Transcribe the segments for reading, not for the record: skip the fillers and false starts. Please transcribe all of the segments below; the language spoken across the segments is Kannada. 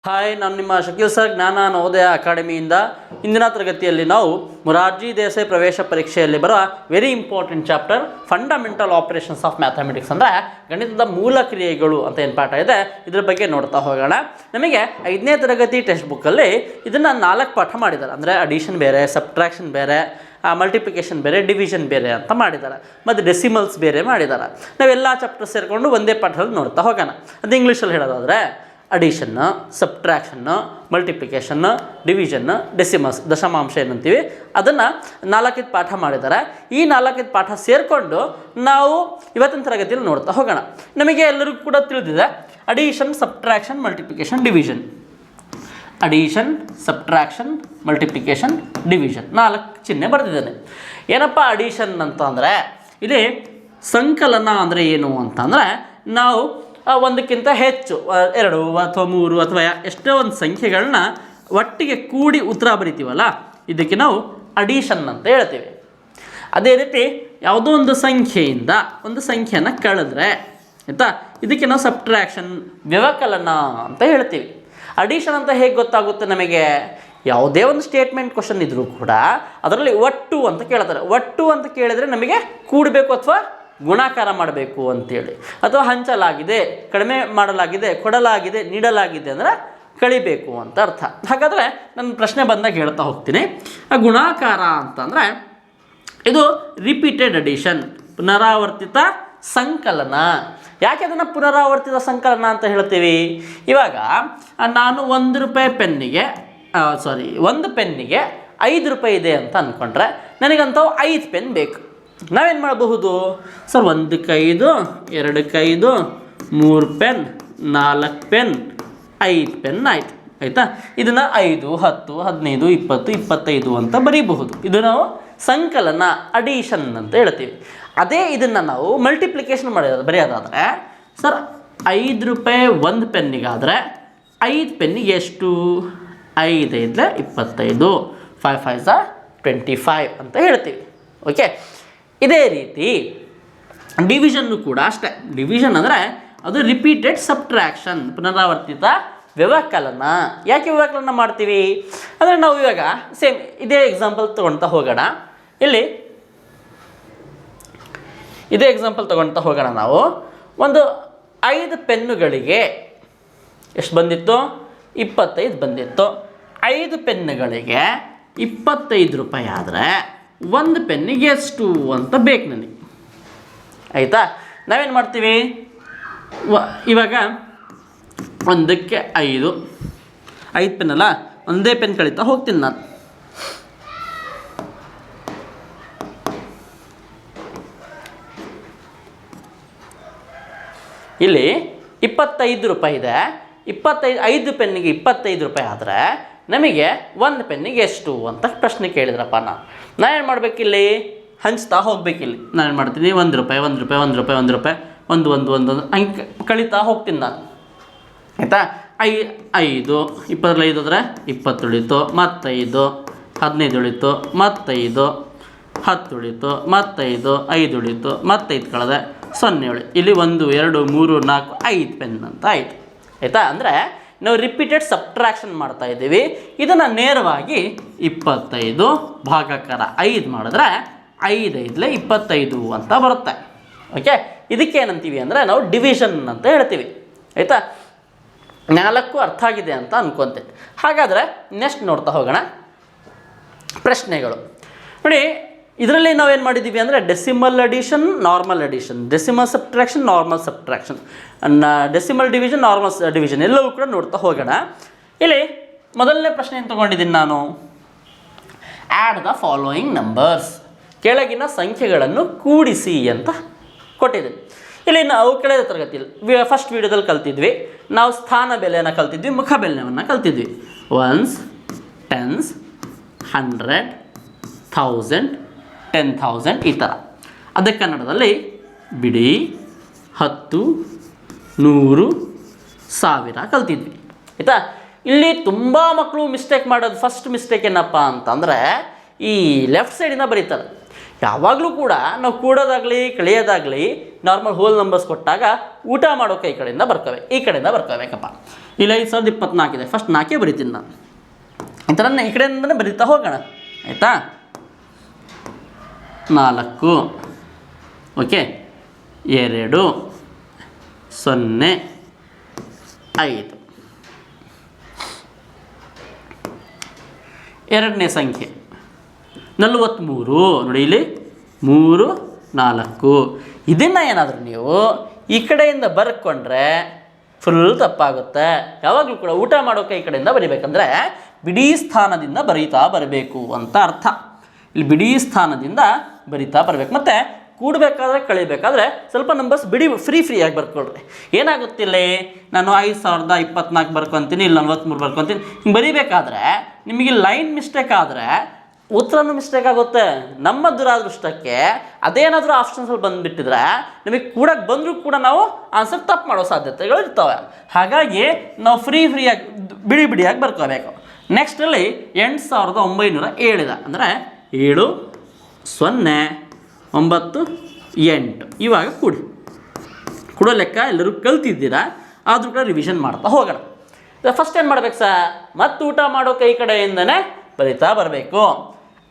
ಹಾಯ್, ನಾನು ನಿಮ್ಮ ಶಕೀಲ್ ಸರ್ ಜ್ಞಾನ ನವೋದಯ ಅಕಾಡೆಮಿಯಿಂದ. ಇಂದಿನ ತರಗತಿಯಲ್ಲಿ ನಾವು ಮೊರಾರ್ಜಿ ದೇಸಾಯಿ ಪ್ರವೇಶ ಪರೀಕ್ಷೆಯಲ್ಲಿ ಬರುವ very important chapter fundamental operations of mathematics ಅಂದರೆ ಗಣಿತದ ಮೂಲ ಕ್ರಿಯೆಗಳು ಅಂತ ಏನು ಪಾಠ ಇದೆ ಇದ್ರ ಬಗ್ಗೆ ನೋಡ್ತಾ ಹೋಗೋಣ. ನಮಗೆ 5ನೇ ತರಗತಿ ಟೆಕ್ಸ್ಟ್ ಬುಕ್ಕಲ್ಲಿ ಇದನ್ನು 4 ಪಾಠ ಮಾಡಿದ್ದಾರೆ. ಅಂದರೆ ಅಡಿಷನ್ ಬೇರೆ, ಸಬ್ಟ್ರಾಕ್ಷನ್ ಬೇರೆ, ಮಲ್ಟಿಪ್ಲಿಕೇಶನ್ ಬೇರೆ, ಡಿವಿಷನ್ ಬೇರೆ ಅಂತ ಮಾಡಿದ್ದಾರೆ. ಮತ್ತು ಡೆಸಿಮಲ್ಸ್ ಬೇರೆ ಮಾಡಿದ್ದಾರೆ. ನಾವೆಲ್ಲ ಚಾಪ್ಟರ್ ಸೇರಿಕೊಂಡು ಒಂದೇ ಪಾಠದಲ್ಲಿ ನೋಡ್ತಾ ಹೋಗೋಣ. ಅದು ಇಂಗ್ಲೀಷಲ್ಲಿ ಹೇಳೋದಾದರೆ ಅಡಿಷನ್ನು, ಸಬ್ಟ್ರಾಕ್ಷನ್ನು, ಮಲ್ಟಿಪ್ಲಿಕೇಷನ್ನು, ಡಿವಿಷನ್ನು, ಡೆಸಿಮಲ್ಸ್ ದಶಮಾಂಶ ಏನಂತೀವಿ ಅದನ್ನು 4 ಪಾಠ ಮಾಡಿದ್ದಾರೆ. ಈ 4 ಪಾಠ ಸೇರಿಕೊಂಡು ನಾವು ಇವತ್ತಿನ ತರಗತಿಯಲ್ಲಿ ನೋಡ್ತಾ ಹೋಗೋಣ. ನಮಗೆ ಎಲ್ಲರಿಗೂ ಕೂಡ ತಿಳಿದಿದೆ addition, subtraction, multiplication, division. Addition, subtraction, multiplication, division 4 ಚಿಹ್ನೆ ಬರೆದಿದ್ದೇನೆ. ಏನಪ್ಪ ಅಡಿಷನ್ ಅಂತ ಅಂದರೆ ಇಲ್ಲಿ ಸಂಕಲನ ಅಂದರೆ ಏನು ಅಂತಂದರೆ ನಾವು ಒಂದಕ್ಕಿಂತ ಹೆಚ್ಚು 2 ಅಥವಾ 3 ಅಥವಾ ಎಷ್ಟೋ ಒಂದು ಸಂಖ್ಯೆಗಳನ್ನ ಒಟ್ಟಿಗೆ ಕೂಡಿ ಉತ್ತರ ಬರಿತೀವಲ್ಲ ಇದಕ್ಕೆ ನಾವು ಅಡಿಷನ್ ಅಂತ ಹೇಳ್ತೀವಿ. ಅದೇ ರೀತಿ ಯಾವುದೋ ಒಂದು ಸಂಖ್ಯೆಯಿಂದ ಒಂದು ಸಂಖ್ಯೆಯನ್ನು ಕಳೆದ್ರೆ ಆಯಿತಾ ಇದಕ್ಕೆ ನಾವು ಸಬ್ಟ್ರಾಕ್ಷನ್, ವ್ಯವಕಲನ ಅಂತ ಹೇಳ್ತೀವಿ. ಅಡಿಷನ್ ಅಂತ ಹೇಗೆ ಗೊತ್ತಾಗುತ್ತೆ ನಮಗೆ? ಯಾವುದೇ ಒಂದು ಸ್ಟೇಟ್ಮೆಂಟ್ ಕ್ವಶನ್ ಇದ್ದರೂ ಕೂಡ ಅದರಲ್ಲಿ ಒಟ್ಟು ಅಂತ ಕೇಳ್ತಾರೆ. ಒಟ್ಟು ಅಂತ ಕೇಳಿದರೆ ನಮಗೆ ಕೂಡಬೇಕು ಅಥವಾ ಗುಣಾಕಾರ ಮಾಡಬೇಕು ಅಂತೇಳಿ, ಅಥವಾ ಹಂಚಲಾಗಿದೆ, ಕಡಿಮೆ ಮಾಡಲಾಗಿದೆ, ಕೊಡಲಾಗಿದೆ, ನೀಡಲಾಗಿದೆ ಅಂದರೆ ಕಳಿಬೇಕು ಅಂತ ಅರ್ಥ. ಹಾಗಾದರೆ ನನ್ನ ಪ್ರಶ್ನೆ ಬಂದಾಗ ಹೇಳ್ತಾ ಹೋಗ್ತೀನಿ. ಆ ಗುಣಾಕಾರ ಅಂತಂದರೆ ಇದು ರಿಪೀಟೆಡ್ ಅಡಿಷನ್, ಪುನರಾವರ್ತಿತ ಸಂಕಲನ. ಯಾಕೆ ಅದನ್ನು ಪುನರಾವರ್ತಿತ ಸಂಕಲನ ಅಂತ ಹೇಳ್ತೀವಿ? ಇವಾಗ ನಾನು ಒಂದು ಪೆನ್ನಿಗೆ 5 ರೂಪಾಯಿ ಇದೆ ಅಂತ ಅಂದ್ಕೊಂಡ್ರೆ ನನಗಂತವು 5 ಪೆನ್ ಬೇಕು. ನಾವೇನು ಮಾಡಬಹುದು ಸರ್? 1ಕ್ಕೆ 5, 2ಕ್ಕೆ 5, 3 ಪೆನ್, 4 ಪೆನ್, 5 ಪೆನ್ ಆಯಿತು. ಆಯಿತಾ? ಇದನ್ನು 5, 10, 15, 20, 25 ಅಂತ ಬರೀಬಹುದು. ಇದು ನಾವು ಸಂಕಲನ, ಅಡಿಷನ್ ಅಂತ ಹೇಳ್ತೀವಿ. ಅದೇ ಇದನ್ನು ನಾವು ಮಲ್ಟಿಪ್ಲಿಕೇಶನ್ ಬರೆಯೋದಾದರೆ ಸರ್ 5 ರೂಪಾಯಿ 1 ಪೆನ್ನಿಗಾದರೆ 5 ಪೆನ್ನಿಗೆ ಎಷ್ಟು? 5 5 25, 5 5 25 ಅಂತ ಹೇಳ್ತೀವಿ. ಓಕೆ, ಇದೇ ರೀತಿ ಡಿವಿಷನ್ನು ಕೂಡ ಅಷ್ಟೇ. ಡಿವಿಷನ್ ಅಂದರೆ ಅದು ರಿಪೀಟೆಡ್ ಸಬ್ಟ್ರಾಕ್ಷನ್, ಪುನರಾವರ್ತಿತ ವ್ಯವಕಲನ. ಯಾಕೆ ವ್ಯವಕಲನ ಮಾಡ್ತೀವಿ ಅಂದರೆ ನಾವು ಇವಾಗ ಸೇಮ್ ಇದೇ ಎಕ್ಸಾಂಪಲ್ ತೊಗೊಳ್ತಾ ಹೋಗೋಣ. ಇದೇ ಎಕ್ಸಾಂಪಲ್ ತೊಗೊಳ್ತಾ ಹೋಗೋಣ. ನಾವು ಒಂದು 5 ಪೆನ್ನುಗಳಿಗೆ ಎಷ್ಟು ಬಂದಿತ್ತು? 25 ಬಂದಿತ್ತು. 5 ಪೆನ್ನುಗಳಿಗೆ 25 ರೂಪಾಯಿ ಆದರೆ 1 ಪೆನ್ನಿಗೆ ಎಷ್ಟು ಅಂತ ಬೇಕು ನನಗೆ. ಆಯಿತಾ? ನಾವೇನು ಮಾಡ್ತೀವಿ ಇವಾಗ 1ಕ್ಕೆ 5 ಪೆನ್ ಅಲ್ಲ, ಒಂದೇ ಪೆನ್ ಕಳೀತಾ ಹೋಗ್ತೀನಿ ನಾನು. ಇಲ್ಲಿ 25 ರೂಪಾಯಿ ಇದೆ. 5 ಪೆನ್ನಿಗೆ 25 ರೂಪಾಯಿ ಆದರೆ ನಮಗೆ 1 ಪೆನ್ನಿಗೆ ಎಷ್ಟು ಅಂತ ಪ್ರಶ್ನೆ ಕೇಳಿದ್ರಪ್ಪ. ನಾನೇನು ಮಾಡಬೇಕಿಲ್ಲಿ? ಹಂಚ್ತಾ ಹೋಗ್ಬೇಕಿಲ್ಲಿ. ನಾನೇನು ಮಾಡ್ತೀನಿ? 1 ರೂಪಾಯಿ 1 ರೂಪಾಯಿ 1 ರೂಪಾಯಿ 1 ರೂಪಾಯಿ 1 ಹಂಗೆ ಕಳೀತಾ ಹೋಗ್ತೀನಿ ನಾನು. ಆಯಿತಾ? 5 25 ಆದರೆ 20 ಉಳಿತು, ಮತ್ತೈದು 15 ಉಳಿತು, ಮತ್ತೈದು 10 ಉಳಿತು, ಮತ್ತೈದು 5 ಉಳಿತು, ಮತ್ತೈದು ಕಳೆದೆ 0 ಉಳಿ. ಇಲ್ಲಿ 1 2 3 4 5 ಪೆನ್ ಅಂತ ಆಯಿತು. ಆಯಿತಾ? ಅಂದರೆ ನಾವು ರಿಪೀಟೆಡ್ ಸಬ್ಟ್ರಾಕ್ಷನ್ ಮಾಡ್ತಾ ಇದ್ದೀವಿ. ಇದನ್ನು ನೇರವಾಗಿ 25 ಭಾಗಾಕಾರ 5 ಮಾಡಿದ್ರೆ 5 5 25 ಅಂತ ಬರುತ್ತೆ. ಓಕೆ, ಇದಕ್ಕೇನಂತೀವಿ ಅಂದರೆ ನಾವು ಡಿವಿಷನ್ ಅಂತ ಹೇಳ್ತೀವಿ. ಆಯಿತಾ? 4 ಅರ್ಥ ಆಗಿದೆ ಅಂತ ಅನ್ಕೊತೇನೆ. ಹಾಗಾದರೆ ನೆಕ್ಸ್ಟ್ ನೋಡ್ತಾ ಹೋಗೋಣ ಪ್ರಶ್ನೆಗಳು. ನೋಡಿ, ಇದರಲ್ಲಿ ನಾವೇನು ಮಾಡಿದ್ದೀವಿ ಅಂದರೆ decimal addition, normal addition, decimal subtraction, normal subtraction, decimal division, normal division ಎಲ್ಲವೂ ಕೂಡ ನೋಡ್ತಾ ಹೋಗೋಣ. ಇಲ್ಲಿ ಮೊದಲನೇ ಪ್ರಶ್ನೆ ಏನು ತೊಗೊಂಡಿದ್ದೀನಿ ನಾನು? ಆ್ಯಡ್ ದ ಫಾಲೋಯಿಂಗ್ ನಂಬರ್ಸ್, ಕೆಳಗಿನ ಸಂಖ್ಯೆಗಳನ್ನು ಕೂಡಿಸಿ ಅಂತ ಕೊಟ್ಟಿದ್ದೀನಿ. ಇಲ್ಲಿ ನಾವು ಕೆಳಗಿನ ತರಗತಿಯಲ್ಲಿ ಫಸ್ಟ್ ವೀಡಿಯೋದಲ್ಲಿ ಕಲ್ತಿದ್ವಿ. ನಾವು ಸ್ಥಾನ ಬೆಲೆಯನ್ನು ಕಲ್ತಿದ್ವಿ, ಮುಖ ಬೆಲೆಯನ್ನು ಕಲ್ತಿದ್ವಿ. 1s, 10s, 100, 1000, 10,000 ಈ ಥರ. ಅದೇ ಕನ್ನಡದಲ್ಲಿ ಬಿಡಿ, 10, 100, 1000 ಕಲ್ತಿದ್ವಿ. ಆಯಿತಾ? ಇಲ್ಲಿ ತುಂಬ ಮಕ್ಕಳು ಮಿಸ್ಟೇಕ್ ಮಾಡೋದು. ಫಸ್ಟ್ ಮಿಸ್ಟೇಕ್ ಏನಪ್ಪ ಅಂತಂದರೆ ಈ ಲೆಫ್ಟ್ ಸೈಡಿಂದ ಬರೀತಾರೆ. ಯಾವಾಗಲೂ ಕೂಡ ನಾವು ಕೂಡೋದಾಗಲಿ ಕಳೆಯೋದಾಗಲಿ ನಾರ್ಮಲ್ ಹೋಲ್ ನಂಬರ್ಸ್ ಕೊಟ್ಟಾಗ ಊಟ ಮಾಡೋ ಕೈ ಕಡೆಯಿಂದ ಬರ್ಕೋಬೇಕು, ಈ ಕಡೆಯಿಂದ ಬರ್ಕೋಬೇಕಪ್ಪ. ಇಲ್ಲಿ 5024 ಇದೆ, ಫಸ್ಟ್ 4 ಬರಿತೀನಿ ನಾನು. ಈ ಥರ ಈ ಕಡೆಯಿಂದನೇ ಬರೀತಾ ಹೋಗೋಣ, ಆಯಿತಾ. 4 ಓಕೆ, 2 0 5. ಎರಡನೇ ಸಂಖ್ಯೆ 43. ನೋಡಿ ಇಲ್ಲಿ 3 4. ಇದನ್ನು ಏನಾದರೂ ನೀವು ಈ ಕಡೆಯಿಂದ ಬರ್ಕೊಂಡ್ರೆ ಫುಲ್ ತಪ್ಪಾಗುತ್ತೆ. ಯಾವಾಗಲೂ ಕೂಡ ಊಟ ಮಾಡೋಕೆ ಈ ಕಡೆಯಿಂದ ಬರಿಬೇಕಂದ್ರೆ ಬಿಡಿ ಸ್ಥಾನದಿಂದ ಬರೀತಾ ಬರಬೇಕು ಅಂತ ಅರ್ಥ. ಇಲ್ಲಿ ಬಿಡಿ ಸ್ಥಾನದಿಂದ ಬರಿತಾ ಬರಬೇಕು. ಮತ್ತು ಕೂಡಬೇಕಾದ್ರೆ ಕಳಿಬೇಕಾದ್ರೆ ಸ್ವಲ್ಪ ನಂಬರ್ಸ್ ಬಿಡಿ ಫ್ರೀಯಾಗಿ ಬರ್ಕೊಳ್ರಿ. ಏನಾಗುತ್ತಿಲ್ಲ, ನಾನು 5024 ಬರ್ಕೊತೀನಿ, ಇಲ್ಲಿ 43 ಬರ್ಕೊತೀನಿ, ಹಿಂಗೆ ಬರೀಬೇಕಾದ್ರೆ ನಿಮಗೆ ಲೈನ್ ಮಿಸ್ಟೇಕ್ ಆದರೆ ಉತ್ತರನೂ ಮಿಸ್ಟೇಕ್ ಆಗುತ್ತೆ. ನಮ್ಮ ದುರಾದೃಷ್ಟಕ್ಕೆ ಅದೇನಾದರೂ ಆಪ್ಷನ್ಸಲ್ಲಿ ಬಂದುಬಿಟ್ಟಿದ್ರೆ ನಿಮಗೆ ಕೂಡಕ್ಕೆ ಬಂದರೂ ಕೂಡ ನಾವು ಆನ್ಸರ್ ತಪ್ಪು ಮಾಡೋ ಸಾಧ್ಯತೆಗಳು ಇರ್ತವೆ. ಹಾಗಾಗಿ ನಾವು ಫ್ರೀಯಾಗಿ ಬಿಡಿಯಾಗಿ ಬರ್ಕೋಬೇಕು. ನೆಕ್ಸ್ಟಲ್ಲಿ 8907 ಅಂದರೆ 7 0 9 8. ಇವಾಗ ಕೂಡೋ ಲೆಕ್ಕ ಎಲ್ಲರೂ ಕಲ್ತಿದ್ದೀರಾ, ಆದರೂ ಕೂಡ ರಿವಿಷನ್ ಮಾಡ್ತಾ ಹೋಗೋಣ. ಫಸ್ಟ್ ಏನು ಮಾಡ್ಬೇಕು ಸರ್, ಮತ್ತೆ ಊಟ ಮಾಡೋ ಕೈ ಕಡೆಯಿಂದನೇ ಬರೀತಾ ಬರಬೇಕು.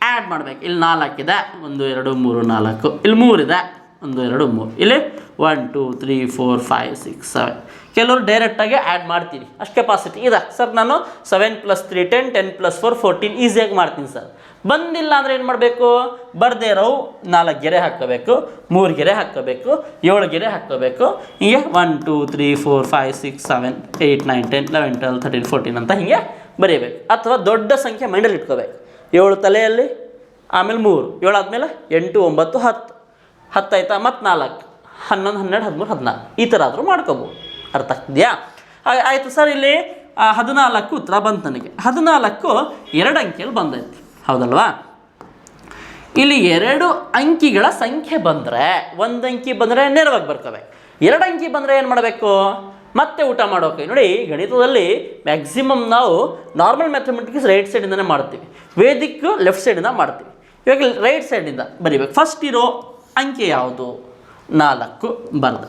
ಆ್ಯಡ್ ಮಾಡಬೇಕು. ಇಲ್ಲಿ 4 ಇದೆ, 1 2 3 4. ಇಲ್ಲಿ 3 ಇದೆ, 1 2 3. ಇಲ್ಲಿ 1 2 3 4 5 6 7. ಕೆಲವರು ಡೈರೆಕ್ಟಾಗಿ ಆ್ಯಡ್ ಮಾಡ್ತೀವಿ, ಅಷ್ಟು ಕೆಪಾಸಿಟಿ ಇದೆ ಸರ್. ನಾನು 7 + 3 10 10 + 4 14 ಈಸಿಯಾಗಿ ಮಾಡ್ತೀನಿ ಸರ್. ಬಂದಿಲ್ಲ ಅಂದರೆ ಏನು ಮಾಡಬೇಕು, ಬರ್ದೇ ಇರೋವು 4 ಗೆರೆ ಹಾಕ್ಕೋಬೇಕು, 3 ಗೆರೆ ಹಾಕ್ಕೋಬೇಕು, 7 ಗೆರೆ ಹಾಕ್ಕೋಬೇಕು. ಹೀಗೆ 1 2 3 4 5 6 7 8 9 10 11 12 13 14 ಅಂತ ಹೀಗೆ ಬರೀಬೇಕು. ಅಥವಾ ದೊಡ್ಡ ಸಂಖ್ಯೆ ಮೈಂಡಲ್ಲಿ ಇಟ್ಕೋಬೇಕು. 7 ತಲೆಯಲ್ಲಿ, ಆಮೇಲೆ 3, 7 ಆದಮೇಲೆ 8 9 10 10 ಆಯಿತಾ, ಮತ್ತು 4 11 12 13 14 ಈ ಥರ ಆದರೂ ಮಾಡ್ಕೋಬೋದು. ಅರ್ಥ ಆಗ್ತಿದೆಯಾ? ಆಯಿತು ಸರ್. ಇಲ್ಲಿ 14 ಉತ್ತರ ಬಂತು ನನಗೆ. 14 2 ಅಂಕಿಯಲ್ಲಿ ಬಂದೈತಿ, ಹೌದಲ್ವಾ? ಇಲ್ಲಿ 2 ಅಂಕಿಗಳ ಸಂಖ್ಯೆ ಬಂದರೆ, 1 ಅಂಕಿ ಬಂದರೆ ನೇರವಾಗಿ ಬರ್ಕೋಬೇಕು. 2 ಅಂಕಿ ಬಂದರೆ ಏನು ಮಾಡಬೇಕು, ಮತ್ತೆ ಊಟ ಮಾಡೋಕೆ. ನೋಡಿ, ಗಣಿತದಲ್ಲಿ ಮ್ಯಾಕ್ಸಿಮಮ್ ನಾವು ನಾರ್ಮಲ್ ಮ್ಯಾಥಮೆಟಿಕ್ಸ್ ರೈಟ್ ಸೈಡಿಂದನೇ ಮಾಡ್ತೀವಿ, ವೇದಿಕ್ ಲೆಫ್ಟ್ ಸೈಡಿಂದ ಮಾಡ್ತೀವಿ. ಇವಾಗ ರೈಟ್ ಸೈಡಿಂದ ಬರೀಬೇಕು. ಫಸ್ಟ್ ಇರೋ ಅಂಕಿ ಯಾವುದು, 4 ಬರ್ದು.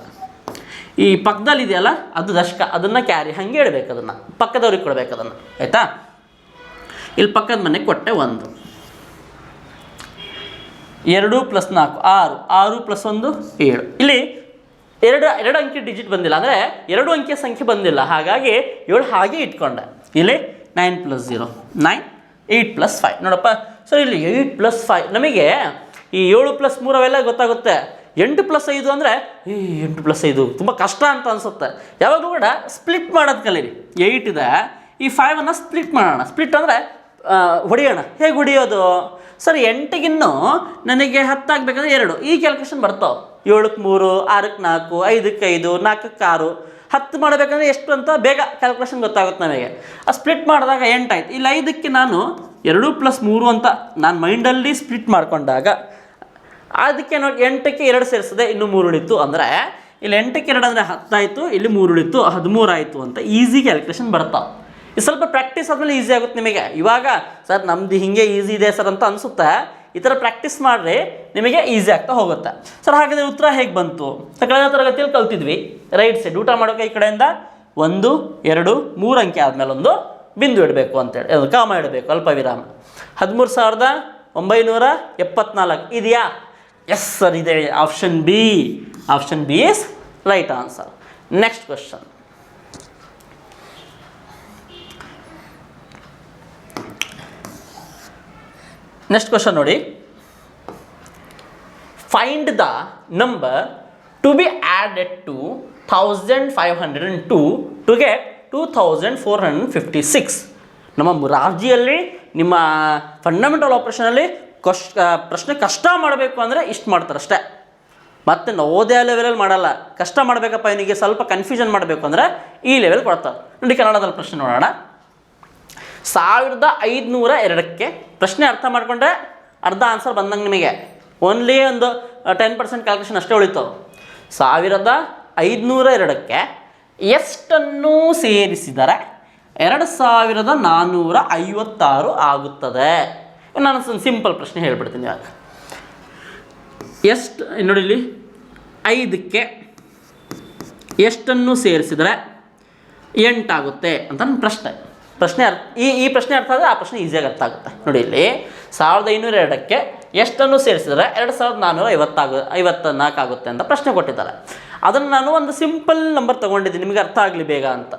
ಈ ಪಕ್ಕದಲ್ಲಿ ಇದೆಯಲ್ಲ ಅದು ದಶಕ, ಅದನ್ನು ಕ್ಯಾರಿ ಹಾಗೆ ಹೇಳ್ಬೇಕು, ಅದನ್ನು ಪಕ್ಕದವ್ರಿಗೆ ಕೊಡಬೇಕು ಅದನ್ನು, ಆಯಿತಾ. ಇಲ್ಲಿ ಪಕ್ಕದ ಮನೆಗೆ ಕೊಟ್ಟೆ 1. 2 + 4 6, 6 + 1 7. ಇಲ್ಲಿ ಎರಡು ಅಂಕಿ ಡಿಜಿಟ್ ಬಂದಿಲ್ಲ, ಅಂದರೆ 2 ಅಂಕಿಯ ಸಂಖ್ಯೆ ಬಂದಿಲ್ಲ, ಹಾಗಾಗಿ 7 ಹಾಗೆ ಇಟ್ಕೊಂಡೆ. ಇಲ್ಲಿ 9 + 0 9, 8 + 5. ನೋಡಪ್ಪ ಸರ್, ಇಲ್ಲಿ 8 + 5 ನಮಗೆ ಈ 7 + 3 ಅವೆಲ್ಲ ಗೊತ್ತಾಗುತ್ತೆ. 8 + 5 ಅಂದರೆ 8 + 5 ತುಂಬ ಕಷ್ಟ ಅಂತ ಅನಿಸುತ್ತೆ. ಯಾವಾಗಲೂ ಕೂಡ ಸ್ಪ್ಲಿಟ್ ಮಾಡೋದು ಕಲೀರಿ. 8 ಇದೆ, ಈ 5ಅನ್ನು ಸ್ಪ್ಲಿಟ್ ಮಾಡೋಣ. ಸ್ಪ್ಲಿಟ್ ಅಂದರೆ ಹೊಡೆಯೋಣ. ಹೇಗೆ ಹೊಡೆಯೋದು ಸರ್, 8ಗಿನ್ನೂ ನನಗೆ 10 ಆಗಬೇಕಂದ್ರೆ 2 ಈ ಕ್ಯಾಲ್ಕುಲೇಷನ್ ಬರ್ತಾವೆ. 7ಕ್ಕೆ 3, 6ಕ್ಕೆ 4, 5ಕ್ಕೆ 5, 4ಕ್ಕೆ 6, 10 ಮಾಡಬೇಕಂದ್ರೆ ಎಷ್ಟು ಅಂತ ಬೇಗ ಕ್ಯಾಲ್ಕುಲೇಷನ್ ಗೊತ್ತಾಗುತ್ತೆ ನಮಗೆ. ಆ ಸ್ಪ್ಲಿಟ್ ಮಾಡಿದಾಗ 8 ಆಯ್ತು. ಇಲ್ಲಿ 5ಕ್ಕೆ ನಾನು 2 + 3 ಅಂತ ನಾನು ಮೈಂಡಲ್ಲಿ ಸ್ಪ್ಲಿಟ್ ಮಾಡಿಕೊಂಡಾಗ ಅದಕ್ಕೆ ನೋಡಿ 8ಕ್ಕೆ 2 ಸೇರಿಸಿದೆ, ಇನ್ನೂ 3 ಉಳಿತು. ಅಂದರೆ ಇಲ್ಲಿ 8ಕ್ಕೆ 2 ಅಂದರೆ 10 ಆಯಿತು, ಇಲ್ಲಿ 3 ಉಳಿತು, 13 ಆಯಿತು ಅಂತ ಈಸಿ ಕ್ಯಾಲ್ಕುಲೇಷನ್ ಬರ್ತಾವೆ. ಇದು ಸ್ವಲ್ಪ ಪ್ರಾಕ್ಟೀಸ್ ಆದಮೇಲೆ ಈಸಿ ಆಗುತ್ತೆ ನಿಮಗೆ. ಇವಾಗ ಸರ್ ನಮ್ಮದು ಹೀಗೆ ಈಸಿ ಇದೆ ಸರ್ ಅಂತ ಅನಿಸುತ್ತೆ. ಈ ಥರ ಪ್ರಾಕ್ಟೀಸ್ ಮಾಡಿರಿ, ನಿಮಗೆ ಈಸಿ ಆಗ್ತಾ ಹೋಗುತ್ತೆ. ಸರ್ ಹಾಗಾದರೆ ಉತ್ತರ ಹೇಗೆ ಬಂತು? ಕಳೆದ ತರಗತಿಯಲ್ಲಿ ಕಲ್ತಿದ್ವಿ, ರೈಟ್ ಸೈಡ್ ಊಟ ಮಾಡೋಕೆ ಈ ಕಡೆಯಿಂದ 1 2 3 ಅಂಕಿ ಆದಮೇಲೆ ಒಂದು ಬಿಂದು ಇಡಬೇಕು ಅಂತೇಳಿ, ಅದು ಕಾಮ ಇಡಬೇಕು, ಅಲ್ಪ ವಿರಾಮ. 13,974 ಇದೆಯಾ? ಎಸ್ ಸರ್ ಇದೆ. Option b is right answer. Next question. Next question ನೋಡಿ. Find the number to be added to 1502 to get 2456. ನಮ್ಮ ಮುರಾರ್ಜಿಯಲ್ಲಿ ನಿಮ್ಮ ಫಂಡಮೆಂಟಲ್ ಆಪರೇಷನಲ್ಲಿ ಪ್ರಶ್ನೆ ಕಷ್ಟ ಮಾಡಬೇಕು ಅಂದರೆ ಇಷ್ಟು ಮಾಡ್ತಾರೆ ಅಷ್ಟೇ. ಮತ್ತು ನವೋದಯ ಲೆವೆಲಲ್ಲಿ ಮಾಡಲ್ಲ. ಕಷ್ಟ ಮಾಡಬೇಕಪ್ಪ ಇವನಿಗೆ ಸ್ವಲ್ಪ ಕನ್ಫ್ಯೂಷನ್ ಮಾಡಬೇಕು ಅಂದರೆ ಈ ಲೆವೆಲ್ ಕೊಡ್ತಾರೆ. ನೋಡಿ, ಕನ್ನಡದಲ್ಲಿ ಪ್ರಶ್ನೆ ನೋಡೋಣ. 1502ಕ್ಕೆ ಪ್ರಶ್ನೆ ಅರ್ಥ ಮಾಡಿಕೊಂಡ್ರೆ ಅರ್ಧ ಆನ್ಸರ್ ಬಂದಂಗೆ ನಿಮಗೆ. ಓನ್ಲಿ ಒಂದು 10% ಕ್ಯಾಲ್ಕುಲೇಷನ್ ಅಷ್ಟೇ ಉಳಿತು. 1502ಕ್ಕೆ ಎಷ್ಟನ್ನು ಸೇರಿಸಿದರೆ 2456 ಆಗುತ್ತದೆ? ನಾನು ಒಂದು ಸಿಂಪಲ್ ಪ್ರಶ್ನೆ ಹೇಳ್ಬಿಡ್ತೀನಿ. ಇವಾಗ ಎಷ್ಟು ನೋಡಿ, ಇಲ್ಲಿ 5ಕ್ಕೆ ಎಷ್ಟನ್ನು ಸೇರಿಸಿದರೆ 8 ಆಗುತ್ತೆ ಅಂತ ನನ್ನ ಪ್ರಶ್ನೆ ಈ ಪ್ರಶ್ನೆ ಅರ್ಥ ಆದರೆ ಆ ಪ್ರಶ್ನೆ ಈಸಿಯಾಗಿ ಅರ್ಥ ಆಗುತ್ತೆ. ನೋಡಿ ಇಲ್ಲಿ 1502ಕ್ಕೆ ಎಷ್ಟನ್ನು ಸೇರಿಸಿದರೆ 2454 ಆಗುತ್ತೆ ಅಂತ ಪ್ರಶ್ನೆ ಕೊಟ್ಟಿದ್ದಾರೆ. ಅದನ್ನು ನಾನು ಒಂದು ಸಿಂಪಲ್ ನಂಬರ್ ತೊಗೊಂಡಿದ್ದೀನಿ ನಿಮಗೆ ಅರ್ಥ ಆಗಲಿ ಬೇಗ ಅಂತ.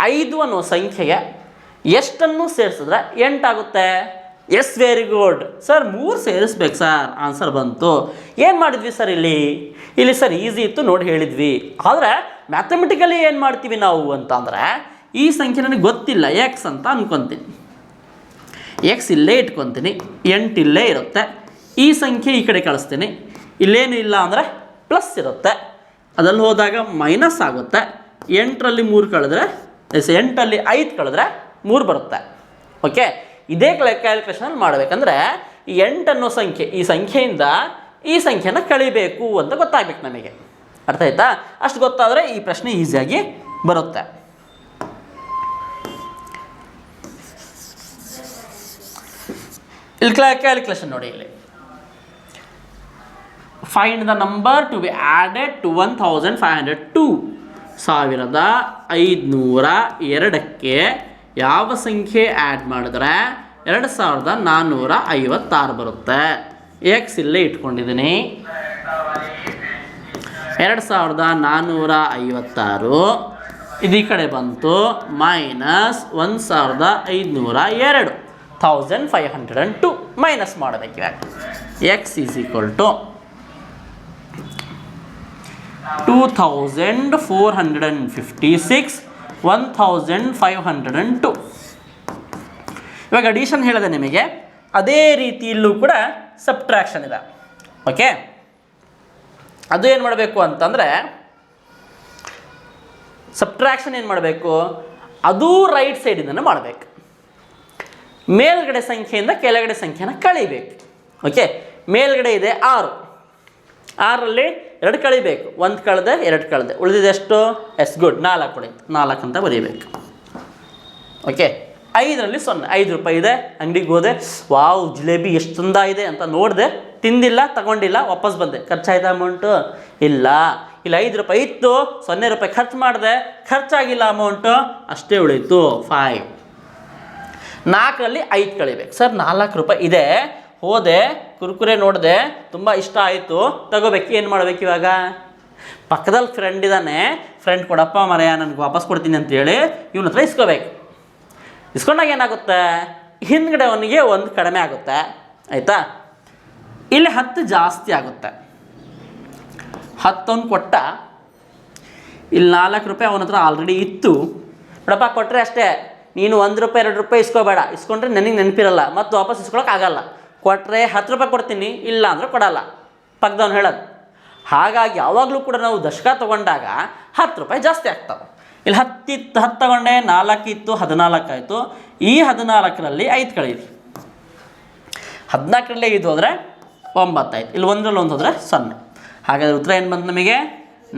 5 ಅನ್ನೋ ಸಂಖ್ಯೆಗೆ ಎಷ್ಟನ್ನು ಸೇರಿಸಿದ್ರೆ 8 ಆಗುತ್ತೆ. ಎಸ್, ವೆರಿ ಗುಡ್ ಸರ್, 3 ಸೇರಿಸ್ಬೇಕು ಸರ್, ಆನ್ಸರ್ ಬಂತು. ಏನು ಮಾಡಿದ್ವಿ ಸರ್ ಇಲ್ಲಿ ಸರ್ ಈಸಿ ಇತ್ತು ನೋಡಿ ಹೇಳಿದ್ವಿ. ಆದರೆ ಮ್ಯಾಥಮೆಟಿಕಲಿ ಏನು ಮಾಡ್ತೀವಿ ನಾವು ಅಂತ ಅಂದರೆ, ಈ ಸಂಖ್ಯೆ ನನಗೆ ಗೊತ್ತಿಲ್ಲ ಎಕ್ಸ್ ಅಂತ ಅಂದ್ಕೊತೀನಿ, ಎಕ್ಸ್ ಇಲ್ಲೇ ಇಟ್ಕೊತೀನಿ, 8 ಇಲ್ಲೇ ಇರುತ್ತೆ. ಈ ಸಂಖ್ಯೆ ಈ ಕಡೆ ಕಳಿಸ್ತೀನಿ, ಇಲ್ಲೇನು ಇಲ್ಲ ಅಂದರೆ ಪ್ಲಸ್ ಇರುತ್ತೆ, ಅದಲ್ಲಿ ಹೋದಾಗ ಮೈನಸ್ ಆಗುತ್ತೆ. 8ರಲ್ಲಿ 3 ಕಳೆದ್ರೆ 8ರಲ್ಲಿ 5 ಕಳೆದ್ರೆ 3 ಬರುತ್ತೆ. ಓಕೆ, ಇದೇ ಕ್ಯಾಲ್ಕುಲೇಷನಲ್ಲಿ ಮಾಡಬೇಕಂದ್ರೆ ಈ 8 ಅನ್ನೋ ಸಂಖ್ಯೆ ಈ ಸಂಖ್ಯೆಯಿಂದ ಈ ಸಂಖ್ಯೆನ ಕಳಿಬೇಕು ಅಂತ ಗೊತ್ತಾಗಬೇಕು ನಮಗೆ. ಅರ್ಥ ಆಯ್ತಾ? ಅಷ್ಟು ಗೊತ್ತಾದರೆ ಈ ಪ್ರಶ್ನೆ ಈಸಿಯಾಗಿ ಬರುತ್ತೆ. ಇಲ್ಲಿ ಕ್ಯಾಲ್ಕುಲೇಷನ್ ನೋಡಿ, ಇಲ್ಲಿ find the number to be added to 1502. 1502ಕ್ಕೆ ಯಾವ ಸಂಖ್ಯೆ ಆ್ಯಡ್ ಮಾಡಿದ್ರೆ 2456 ಬರುತ್ತೆ. ಎಕ್ಸ್ ಇಲ್ಲೇ ಇಟ್ಕೊಂಡಿದ್ದೀನಿ, 2456 ಇದು ಈ ಕಡೆ ಬಂತು, ಮೈನಸ್ 1502 1502 ಮೈನಸ್ ಮಾಡಬೇಕು. ಇವಾಗ ಎಕ್ಸ್ ಈಸ್ ಈಕ್ವಲ್ ಟು 2456 1502. ಇವಾಗ ಅಡಿಷನ್ ಹೇಳಿದೆ ನಿಮಗೆ, ಅದೇ ರೀತಿ ಇಲ್ಲೂ ಕೂಡ ಸಬ್ಟ್ರಾಕ್ಷನ್ ಇದೆ. ಓಕೆ, ಅದು ಏನು ಮಾಡಬೇಕು ಅಂತಂದರೆ, ಸಬ್ಟ್ರಾಕ್ಷನ್ ಏನು ಮಾಡಬೇಕು, ಅದು ರೈಟ್ ಸೈಡಿಂದನೇ ಮಾಡಬೇಕು. ಮೇಲ್ಗಡೆ ಸಂಖ್ಯೆಯಿಂದ ಕೆಳಗಡೆ ಸಂಖ್ಯೆನ ಕಳಿಬೇಕು. ಓಕೆ, ಮೇಲ್ಗಡೆ ಇದೆ 6, 6ರಲ್ಲಿ 2 ಕಳಿಬೇಕು, 1 ಕಳೆದೆ 2 ಕಳೆದೆ, ಉಳಿದಿದೆ ಎಷ್ಟು? ಎಸ್, ಗುಡ್, 4 ಉಳಿತು, 4 ಅಂತ ಬರೀಬೇಕು. ಓಕೆ, 5ರಲ್ಲಿ 0, 5 ರೂಪಾಯಿ ಇದೆ, ಅಂಗಡಿಗೆ ಹೋದೆ, ವಾವ್ ಜಿಲೇಬಿ ಎಷ್ಟು ಚಂದ ಇದೆ ಅಂತ ನೋಡಿದೆ, ತಿಂದಿಲ್ಲ, ತಗೊಂಡಿಲ್ಲ, ವಾಪಸ್ ಬಂದೆ. ಖರ್ಚಾಯ್ತಾ ಅಮೌಂಟು? ಇಲ್ಲ. ಇಲ್ಲಿ 5 ರೂಪಾಯಿ ಇತ್ತು, 0 ರೂಪಾಯಿ ಖರ್ಚು ಮಾಡಿದೆ, ಖರ್ಚಾಗಿಲ್ಲ ಅಮೌಂಟು, ಅಷ್ಟೇ ಉಳೀತು 5. 4ರಲ್ಲಿ 5 ಕಳಿಬೇಕು. ಸರ್ 4 ರೂಪಾಯಿ ಇದೆ, ಹೋದೆ ಕುರ್ಕುರೆ ನೋಡಿದೆ, ತುಂಬ ಇಷ್ಟ ಆಯಿತು, ತಗೋಬೇಕು, ಏನು ಮಾಡಬೇಕು ಇವಾಗ? ಪಕ್ಕದಲ್ಲಿ ಫ್ರೆಂಡ್ ಇದ್ದಾನೆ, ಫ್ರೆಂಡ್ ಕೊಡಪ್ಪ ಮರೆಯ ನನಗೆ ವಾಪಸ್ ಕೊಡ್ತೀನಿ ಅಂತೇಳಿ ಇವನ ಹತ್ರ ಇಸ್ಕೋಬೇಕು. ಇಸ್ಕೊಂಡಾಗ ಏನಾಗುತ್ತೆ, ಹಿಂದ್ಗಡೆ ಅವನಿಗೆ 1 ಕಡಿಮೆ ಆಗುತ್ತೆ. ಆಯಿತಾ? ಇಲ್ಲಿ 10 ಜಾಸ್ತಿ ಆಗುತ್ತೆ. 10 ಅವ್ನು ಕೊಟ್ಟ, ಇಲ್ಲಿ 4 ರೂಪಾಯಿ ಅವನ ಹತ್ರ ಆಲ್ರೆಡಿ ಇತ್ತು. ಬಿಡಪ್ಪ ಕೊಟ್ಟರೆ ಅಷ್ಟೇ, ನೀನು 1 ರೂಪಾಯಿ 2 ರೂಪಾಯಿ ಇಸ್ಕೋಬೇಡ, ಇಸ್ಕೊಂಡ್ರೆ ನನಗೆ ನೆನಪಿರಲ್ಲ, ಮತ್ತು ವಾಪಸ್ ಇಸ್ಕೊಳಕ್ಕಾಗಲ್ಲ. ಕೊಟ್ಟರೆ 10 ರೂಪಾಯಿ ಕೊಡ್ತೀನಿ, ಇಲ್ಲ ಅಂದರೆ ಕೊಡಲ್ಲ, ಪಕ್ಕದವ್ನು ಹೇಳೋದು. ಹಾಗಾಗಿ ಯಾವಾಗಲೂ ಕೂಡ ನಾವು ದಶಕ ತೊಗೊಂಡಾಗ 10 ರೂಪಾಯಿ ಜಾಸ್ತಿ ಆಗ್ತವೆ. ಇಲ್ಲಿ 10 ತಗೊಂಡೆ, 4 ಇತ್ತು, 14 ಆಯಿತು. ಈ 14ರಲ್ಲಿ 5 ಕಳೀರಿ, 14ರಲ್ಲಿ 5 ಹೋದರೆ 9 ಆಯ್ತು. ಇಲ್ಲಿ 1ರಲ್ಲಿ 1 ಹೋದರೆ 0. ಹಾಗಾದರೆ ಉತ್ತರ ಏನು ಬಂತು ನಮಗೆ?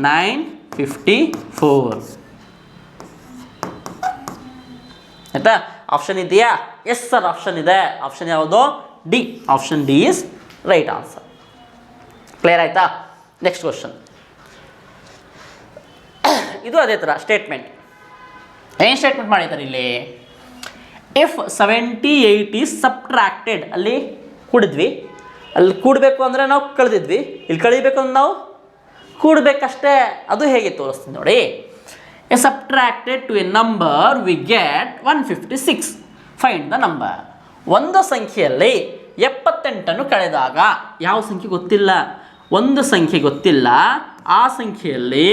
954. ಆಯಿತಾ? ಆಪ್ಷನ್ ಇದೆಯಾ? ಎಸ್ ಸರ್, ಆಪ್ಷನ್ ಇದೆ. ಆಪ್ಷನ್ ಯಾವುದು? D. Option d is right answer. Clear ಆಯಿತಾ? Next question. ಇದು ಅದೇ ಥರ ಸ್ಟೇಟ್ಮೆಂಟ್. ಏನು ಸ್ಟೇಟ್ಮೆಂಟ್ ಮಾಡಿದ್ದಾರೆ ಇಲ್ಲಿ? ಇಫ್ 78 ಈಸ್ ಸಬ್ಟ್ರಾಕ್ಟೆಡ್, ಅಲ್ಲಿ ಕೂಡಿದ್ವಿ, ಅಲ್ಲಿ ಕೂಡಬೇಕು ಅಂದರೆ ನಾವು ಕಳೆದಿದ್ವಿ, ಇಲ್ಲಿ ಕಳಿಬೇಕು ಅಂದ್ರೆ ನಾವು ಕೂಡಬೇಕಷ್ಟೇ. ಅದು ಹೇಗೆ ತೋರಿಸ್ತೀನಿ ನೋಡಿ. A subtracted to a number we get 156. Find the number. ಒಂದು ಸಂಖ್ಯೆಯಲ್ಲಿ 78 ಕಳೆದಾಗ, ಯಾವ ಸಂಖ್ಯೆ ಗೊತ್ತಿಲ್ಲ, ಒಂದು ಸಂಖ್ಯೆ ಗೊತ್ತಿಲ್ಲ, ಆ ಸಂಖ್ಯೆಯಲ್ಲಿ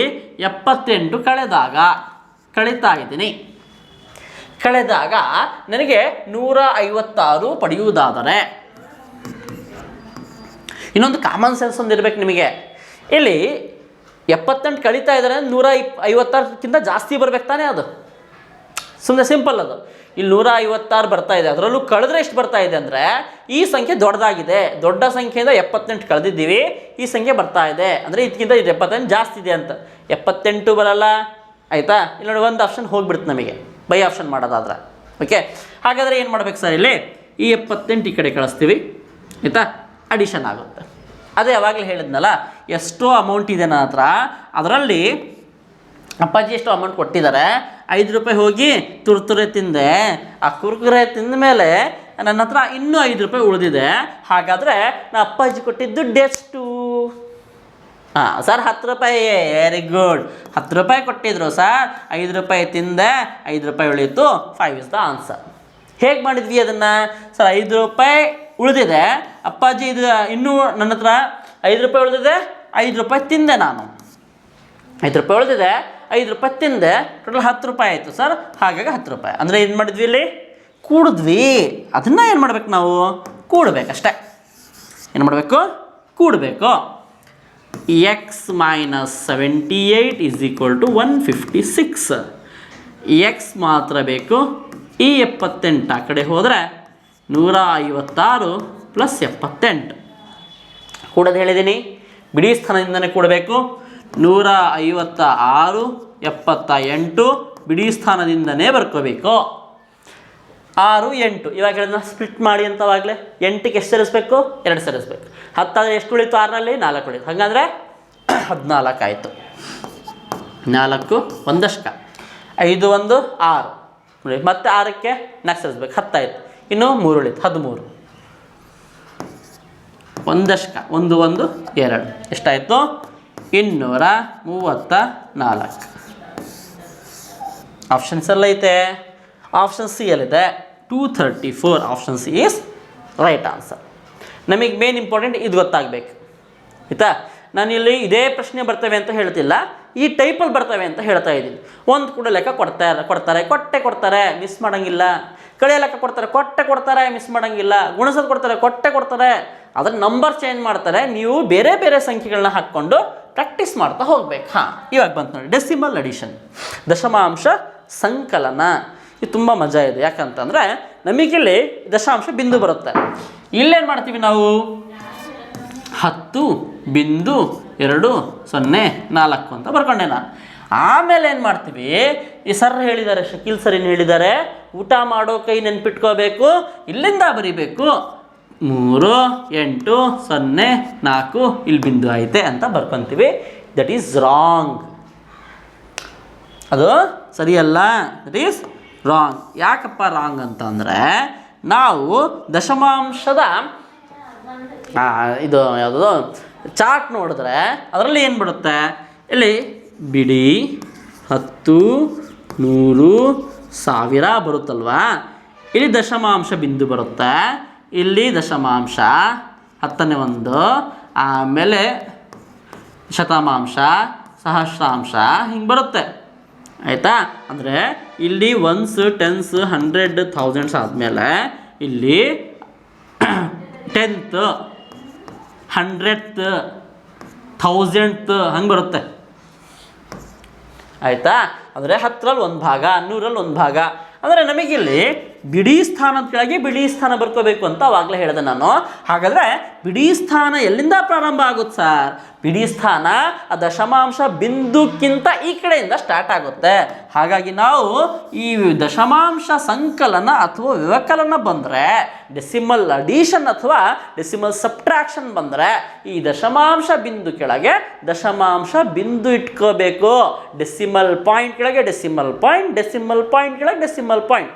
78 ಕಳೀತಾ ಇದ್ದೀನಿ. ಕಳೆದಾಗ ನನಗೆ 156 ಪಡೆಯುವುದಾದರೆ, ಇನ್ನೊಂದು ಕಾಮನ್ ಸೆನ್ಸ್ ಒಂದು ಇರಬೇಕು ನಿಮಗೆ. ಇಲ್ಲಿ 78 ಕಳೀತಾ ಇದ್ದಾರೆ, 156ಕ್ಕಿಂತ ಜಾಸ್ತಿ ಬರ್ಬೇಕು ತಾನೇ, ಅದು ಸುಮ್ಮನೆ ಸಿಂಪಲ್ ಅದು. ಇಲ್ಲಿ 156 ಬರ್ತಾ ಇದೆ, ಅದರಲ್ಲೂ ಕಳೆದ್ರೆ ಎಷ್ಟು ಬರ್ತಾ ಇದೆ ಅಂದರೆ, ಈ ಸಂಖ್ಯೆ ದೊಡ್ಡದಾಗಿದೆ, ದೊಡ್ಡ ಸಂಖ್ಯೆಯಿಂದ 78 ಕಳೆದಿದ್ದೀವಿ, ಈ ಸಂಖ್ಯೆ ಬರ್ತಾ ಇದೆ ಅಂದರೆ ಇದಕ್ಕಿಂತ ಇದು 78 ಜಾಸ್ತಿ ಇದೆ ಅಂತ. 78 ಬರಲ್ಲ. ಆಯಿತಾ? ಇಲ್ಲಿ ನೋಡಿ, ಒಂದು ಆಪ್ಷನ್ ಹೋಗ್ಬಿಡುತ್ತೆ ನಮಗೆ ಬೈ ಆಪ್ಷನ್ ಮಾಡೋದಾದ್ರೆ. ಓಕೆ, ಹಾಗಾದರೆ ಏನು ಮಾಡ್ಬೇಕು ಸರ್, ಇಲ್ಲಿ ಈ 78 ಈ ಕಡೆ ಕಳಿಸ್ತೀವಿ. ಆಯಿತಾ? ಅಡಿಷನ್ ಆಗುತ್ತೆ. ಅದೇ ಯಾವಾಗಲೇ ಹೇಳಿದ್ನಲ್ಲ, ಎಷ್ಟೋ ಅಮೌಂಟ್ ಇದೆ ನನ್ನ ಹತ್ರ, ಅದರಲ್ಲಿ ಅಪ್ಪಾಜಿ ಎಷ್ಟು ಅಮೌಂಟ್ ಕೊಟ್ಟಿದ್ದಾರೆ, 5 ರೂಪಾಯಿ ಹೋಗಿ ತುರ್ತುರೆ ತಿಂದೆ, ಆ ಕುರ್ಕುರೆ ತಿಂದ ಮೇಲೆ ನನ್ನ ಹತ್ರ ಇನ್ನೂ 5 ರೂಪಾಯಿ ಉಳಿದಿದೆ, ಹಾಗಾದರೆ ನಾ ಅಪ್ಪಾಜಿ ಕೊಟ್ಟಿದ್ದು ದುಡ್ಡು ಎಷ್ಟು? ಸರ್ 10 ರೂಪಾಯಿ. ವೆರಿ ಗುಡ್, 10 ರೂಪಾಯಿ ಕೊಟ್ಟಿದ್ರು ಸರ್, 5 ರೂಪಾಯಿ ತಿಂದೆ, 5 ರೂಪಾಯಿ ಉಳಿಯಿತು, 5 ಇಸ್ ದ ಆನ್ಸರ್. ಹೇಗೆ ಮಾಡಿದ್ವಿ ಅದನ್ನು? ಸರ್ 5 ರೂಪಾಯಿ ಉಳಿದಿದೆ, ಅಪ್ಪಾಜಿ ಇದು ಇನ್ನೂ ನನ್ನ ಹತ್ರ 5 ರೂಪಾಯಿ ಉಳಿದಿದೆ, 5 ರೂಪಾಯಿ ತಿಂದೆ ನಾನು, 5 ರೂಪಾಯಿ ಉಳಿದಿದೆ, 5 ರೂಪಾಯಿ ತಿಂದೆ, ಟೋಟಲ್ 10 ರೂಪಾಯಿ ಆಯಿತು ಸರ್, ಹಾಗಾಗಿ 10 ರೂಪಾಯಿ. ಅಂದರೆ ಏನು ಮಾಡಿದ್ವಿ ಇಲ್ಲಿ? ಕೂಡಿದ್ವಿ. ಅದನ್ನು ಏನು ಮಾಡ್ಬೇಕು ನಾವು? ಕೂಡಬೇಕಷ್ಟೆ. ಏನು ಮಾಡಬೇಕು? ಕೂಡಬೇಕು. X minus 78 is equal to 156. X ಮಾತ್ರ ಬೇಕು. ಈ 78 ಆ ಕಡೆ ಹೋದರೆ 156 ಪ್ಲಸ್ 78. ಕೂಡೋದು ಹೇಳಿದ್ದೀನಿ, ಬಿಡಿ ಸ್ಥಾನದಿಂದನೇ ಕೂಡಬೇಕು. 156 78 ಬಿಡಿ ಸ್ಥಾನದಿಂದನೇ ಬರ್ಕೋಬೇಕು. 6 8 ಇವಾಗ ಹೇಳಿದ್ನ ಸ್ಪ್ಲಿಟ್ ಮಾಡಿ ಅಂತವಾಗಲೇ 8ಗೆ ಎಷ್ಟು ಸೇರಿಸ್ಬೇಕು? 2 ಸೇರಿಸ್ಬೇಕು. 10 ಆದರೆ ಎಷ್ಟು ಉಳಿತು? 6ರಲ್ಲಿ 4 ಉಳಿತು. ಹಾಗಾದರೆ 14 ಆಯಿತು. 4 ಒಂದಷ್ಟ 5 1 6 ನೋಡಿ, ಮತ್ತೆ 6ಕ್ಕೆ 4 ಸೇರಿಸ್ಬೇಕು, 10 ಆಯಿತು. ಇನ್ನು 3 ಉಳಿತು, 13. ಒಂದಷ್ಟ 1 1 2 ಎಷ್ಟಾಯಿತು? 234. ಆಪ್ಷನ್ಸ್ ಎಲ್ಲ ಐತೆ. ಆಪ್ಷನ್ ಸಿ ಯಲ್ಲಿದೆ 234. Option c is right answer. ನಮಗೆ ಮೇನ್ ಇಂಪಾರ್ಟೆಂಟ್ ಇದು ಗೊತ್ತಾಗಬೇಕು, ಆಯಿತಾ? ನಾನಿಲ್ಲಿ ಇದೇ ಪ್ರಶ್ನೆ ಬರ್ತವೆ ಅಂತ ಹೇಳ್ತಿಲ್ಲ, ಈ ಟೈಪಲ್ಲಿ ಬರ್ತವೆ ಅಂತ ಹೇಳ್ತಾ ಇದ್ದೀನಿ. ಒಂದು ಕೂಡ ಲೆಕ್ಕ ಕೊಡ್ತಾರೆ, ಮಿಸ್ ಮಾಡೋಂಗಿಲ್ಲ. ಕಳೆಯ ಲೆಕ್ಕ ಕೊಡ್ತಾರೆ, ಮಿಸ್ ಮಾಡೋಂಗಿಲ್ಲ. ಗುಣಿಸೋದು ಕೊಡ್ತಾರೆ, ಅದರ ನಂಬರ್ ಚೇಂಜ್ ಮಾಡ್ತಾರೆ. ನೀವು ಬೇರೆ ಬೇರೆ ಸಂಖ್ಯೆಗಳನ್ನ ಹಾಕ್ಕೊಂಡು ಪ್ರಾಕ್ಟೀಸ್ ಮಾಡ್ತಾ ಹೋಗ್ಬೇಕು. ಇವಾಗ ಬಂತು ನೋಡಿ, ಡೆಸಿಮಲ್ ಅಡಿಷನ್, ದಶಮಾಂಶ ಸಂಕಲನ. ಇದು ತುಂಬ ಮಜಾ ಇದೆ. ಯಾಕಂತಂದರೆ ನಮಗಿಲ್ಲಿ ದಶಾಂಶ ಬಿಂದು ಬರುತ್ತೆ. ಇಲ್ಲೇನು ಮಾಡ್ತೀವಿ ನಾವು? 10.204 ಅಂತ ಬರ್ಕೊಂಡೆ ನಾನು. ಆಮೇಲೆ ಏನು ಮಾಡ್ತೀವಿ? ಈ ಸರ್ ಹೇಳಿದ್ದಾರೆ, ಶಕೀಲ್ ಸರ್ ಏನು ಹೇಳಿದ್ದಾರೆ? ಊಟ ಮಾಡೋ ಕೈ ನೆನ್ಪಿಟ್ಕೋಬೇಕು, ಇಲ್ಲಿಂದ ಬರೀಬೇಕು. 3 8 0 4 ಇಲ್ಲಿ ಬಿಂದು ಐತೆ ಅಂತ ಬರ್ಕೊತೀವಿ. That is wrong. ಅದು ಸರಿಯಲ್ಲ, ದಟ್ ಈಸ್ ರಾಂಗ್. ಯಾಕಪ್ಪ ರಾಂಗ್ ಅಂತಂದರೆ, ನಾವು ದಶಮಾಂಶದ ಇದು ಯಾವುದೋ ಚಾರ್ಟ್ ನೋಡಿದ್ರೆ ಅದರಲ್ಲಿ ಏನು ಬಿಡುತ್ತೆ? ಇಲ್ಲಿ ಬಿಡಿ 10 100 1000 ಬರುತ್ತಲ್ವಾ? ಇಲ್ಲಿ ದಶಮಾಂಶ ಬಿಂದು ಬರುತ್ತೆ, ಇಲ್ಲಿ ದಶಮಾಂಶ 10ನೇ 1, ಆಮೇಲೆ ಶತಮಾಂಶ, ಸಹಸ್ರಾಂಶ, ಹಿಂಗೆ ಬರುತ್ತೆ, ಆಯಿತಾ? ಅಂದರೆ ಇಲ್ಲಿ 1s 10s 100 1000s ಆದಮೇಲೆ ಇಲ್ಲಿ 10th 100th 1000th ಹಂಗೆ ಬರುತ್ತೆ, ಆಯಿತಾ? ಅಂದರೆ 10ರಲ್ಲಿ 1 ಭಾಗ, 100ರಲ್ಲಿ 1 ಭಾಗ. ಅಂದರೆ ನಮಗಿಲ್ಲಿ ಬಿಡಿ ಸ್ಥಾನದ ಕೆಳಗೆ ಬಿಡಿ ಸ್ಥಾನ ಬರ್ಕೋಬೇಕು ಅಂತ ಆವಾಗಲೇ ಹೇಳಿದೆ ನಾನು. ಹಾಗಾದರೆ ಬಿಡಿ ಸ್ಥಾನ ಎಲ್ಲಿಂದ ಪ್ರಾರಂಭ ಆಗುತ್ತೆ ಸರ್? ಬಿಡಿ ಸ್ಥಾನ ಆ ದಶಮಾಂಶ ಬಿಂದುಕ್ಕಿಂತ ಈ ಕಡೆಯಿಂದ ಸ್ಟಾರ್ಟ್ ಆಗುತ್ತೆ. ಹಾಗಾಗಿ ನಾವು ಈ ದಶಮಾಂಶ ಸಂಕಲನ ಅಥವಾ ವ್ಯವಕಲನ ಬಂದರೆ, ಡೆಸಿಮಲ್ ಅಡಿಷನ್ ಅಥವಾ ಡೆಸಿಮಲ್ ಸಬ್ಟ್ರಾಕ್ಷನ್ ಬಂದರೆ, ಈ ದಶಮಾಂಶ ಬಿಂದು ಕೆಳಗೆ ದಶಮಾಂಶ ಬಿಂದು ಇಟ್ಕೋಬೇಕು. ಡೆಸಿಮಲ್ ಪಾಯಿಂಟ್ ಕೆಳಗೆ ಡೆಸಿಮಲ್ ಪಾಯಿಂಟ್, ಡೆಸಿಮಲ್ ಪಾಯಿಂಟ್ ಕೆಳಗೆ ಡೆಸಿಮಲ್ ಪಾಯಿಂಟ್.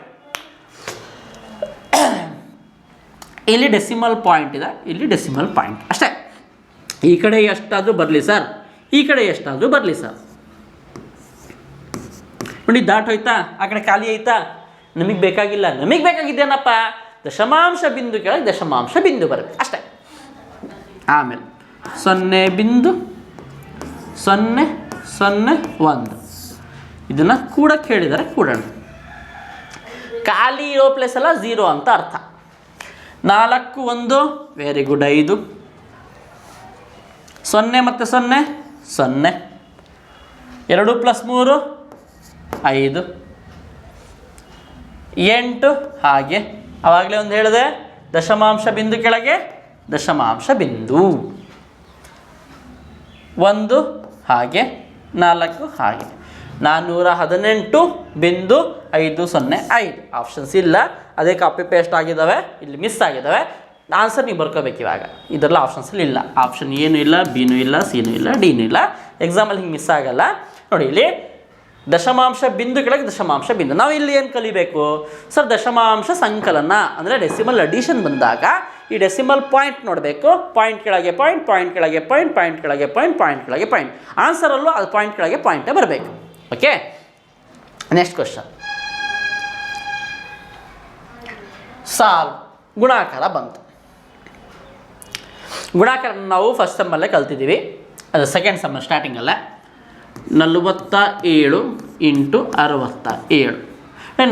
ಇಲ್ಲಿ ಡೆಸಿಮಲ್ ಪಾಯಿಂಟ್ ಇದೆ, ಇಲ್ಲಿ ಡೆಸಿಮಲ್ ಪಾಯಿಂಟ್ ಅಷ್ಟೇ. ಈ ಕಡೆ ಎಷ್ಟಾದರೂ ಬರಲಿ ಸರ್, ಈ ಕಡೆ ಎಷ್ಟಾದರೂ ಬರಲಿ ಸರ್. ನೋಡಿ ದಾಟ್ ಹೋಯ್ತಾ? ಆ ಕಡೆ ಖಾಲಿ ಆಯ್ತಾ? ನಮಗೆ ಬೇಕಾಗಿಲ್ಲ. ನಮಗೆ ಬೇಕಾಗಿದ್ದೇನಪ್ಪ? ದಶಮಾಂಶ ಬಿಂದು ಕೆಳಗೆ ದಶಮಾಂಶ ಬಿಂದು ಬರಬೇಕು ಅಷ್ಟೇ. ಆಮೇಲೆ 0.001 ಇದನ್ನು ಕೂಡಕ್ಕೆ ಹೇಳಿದರೆ ಕೂಡೋಣ. ಖಾಲಿ ಇರೋ ಪ್ಲೇಸ್ ಎಲ್ಲ 0 ಅಂತ ಅರ್ಥ. 4 1 ವೆರಿ ಗುಡ್ 5. 0 ಮತ್ತು 0 0. 2 + 3 5. 8 ಹಾಗೆ ಆವಾಗಲೇ ಒಂದು ಹೇಳಿದೆ, ದಶಮಾಂಶ ಬಿಂದು ಕೆಳಗೆ ದಶಮಾಂಶ ಬಿಂದು. 1 ಹಾಗೆ 4 ಹಾಗೆ 418.50. ಆಪ್ಷನ್ಸ್ ಇಲ್ಲ, ಅದೇ ಕಾಪಿ ಪೇಸ್ಟ್ ಆಗಿದ್ದಾವೆ, ಇಲ್ಲಿ ಮಿಸ್ ಆಗಿದ್ದಾವೆ. ಆನ್ಸರ್ ನೀವು ಬರ್ಕೋಬೇಕು ಇವಾಗ. ಇದೆಲ್ಲ ಆಪ್ಷನ್ಸಲ್ಲಿ ಇಲ್ಲ. ಆಪ್ಷನ್ ಏನೂ ಇಲ್ಲ, ಬಿನೂ ಇಲ್ಲ, ಸಿನೂ ಇಲ್ಲ, ಡಿನೂ ಇಲ್ಲ. ಎಕ್ಸಾಮಲ್ಲಿ ಹಿಂಗೆ ಮಿಸ್ ಆಗಲ್ಲ. ನೋಡಿ ಇಲ್ಲಿ ದಶಮಾಂಶ ಬಿಂದು ಕೆಳಗೆ ದಶಮಾಂಶ ಬಿಂದು. ನಾವು ಇಲ್ಲಿ ಏನು ಕಲಿಬೇಕು ಸರ್? ದಶಮಾಂಶ ಸಂಕಲನ ಅಂದರೆ ಡೆಸಿಮಲ್ ಅಡಿಷನ್ ಬಂದಾಗ ಈ ಡೆಸಿಮಲ್ ಪಾಯಿಂಟ್ ನೋಡಬೇಕು. ಪಾಯಿಂಟ್ ಕೆಳಗೆ ಪಾಯಿಂಟ್, ಪಾಯಿಂಟ್ ಕೆಳಗೆ ಪಾಯಿಂಟ್, ಪಾಯಿಂಟ್ ಕೆಳಗೆ ಪಾಯಿಂಟ್, ಪಾಯಿಂಟ್ ಕೆಳಗೆ ಪಾಯಿಂಟ್. ಆನ್ಸರಲ್ಲೂ ಅದು ಪಾಯಿಂಟ್ ಕೆಳಗೆ ಪಾಯಿಂಟೇ ಬರಬೇಕು. Okay, next question. ಸಾಲ್ವ್. ಗುಣಾಕಾರ ಬಂತು. ಗುಣಾಕಾರ ನಾವು ಫಸ್ಟ್ ಸಮ್ಮಲ್ಲೇ ಕಲ್ತಿದ್ದೀವಿ, ಅದು ಸೆಕೆಂಡ್ ಸಮ್ಮ ಸ್ಟಾರ್ಟಿಂಗಲ್ಲೇ. 47 × 67.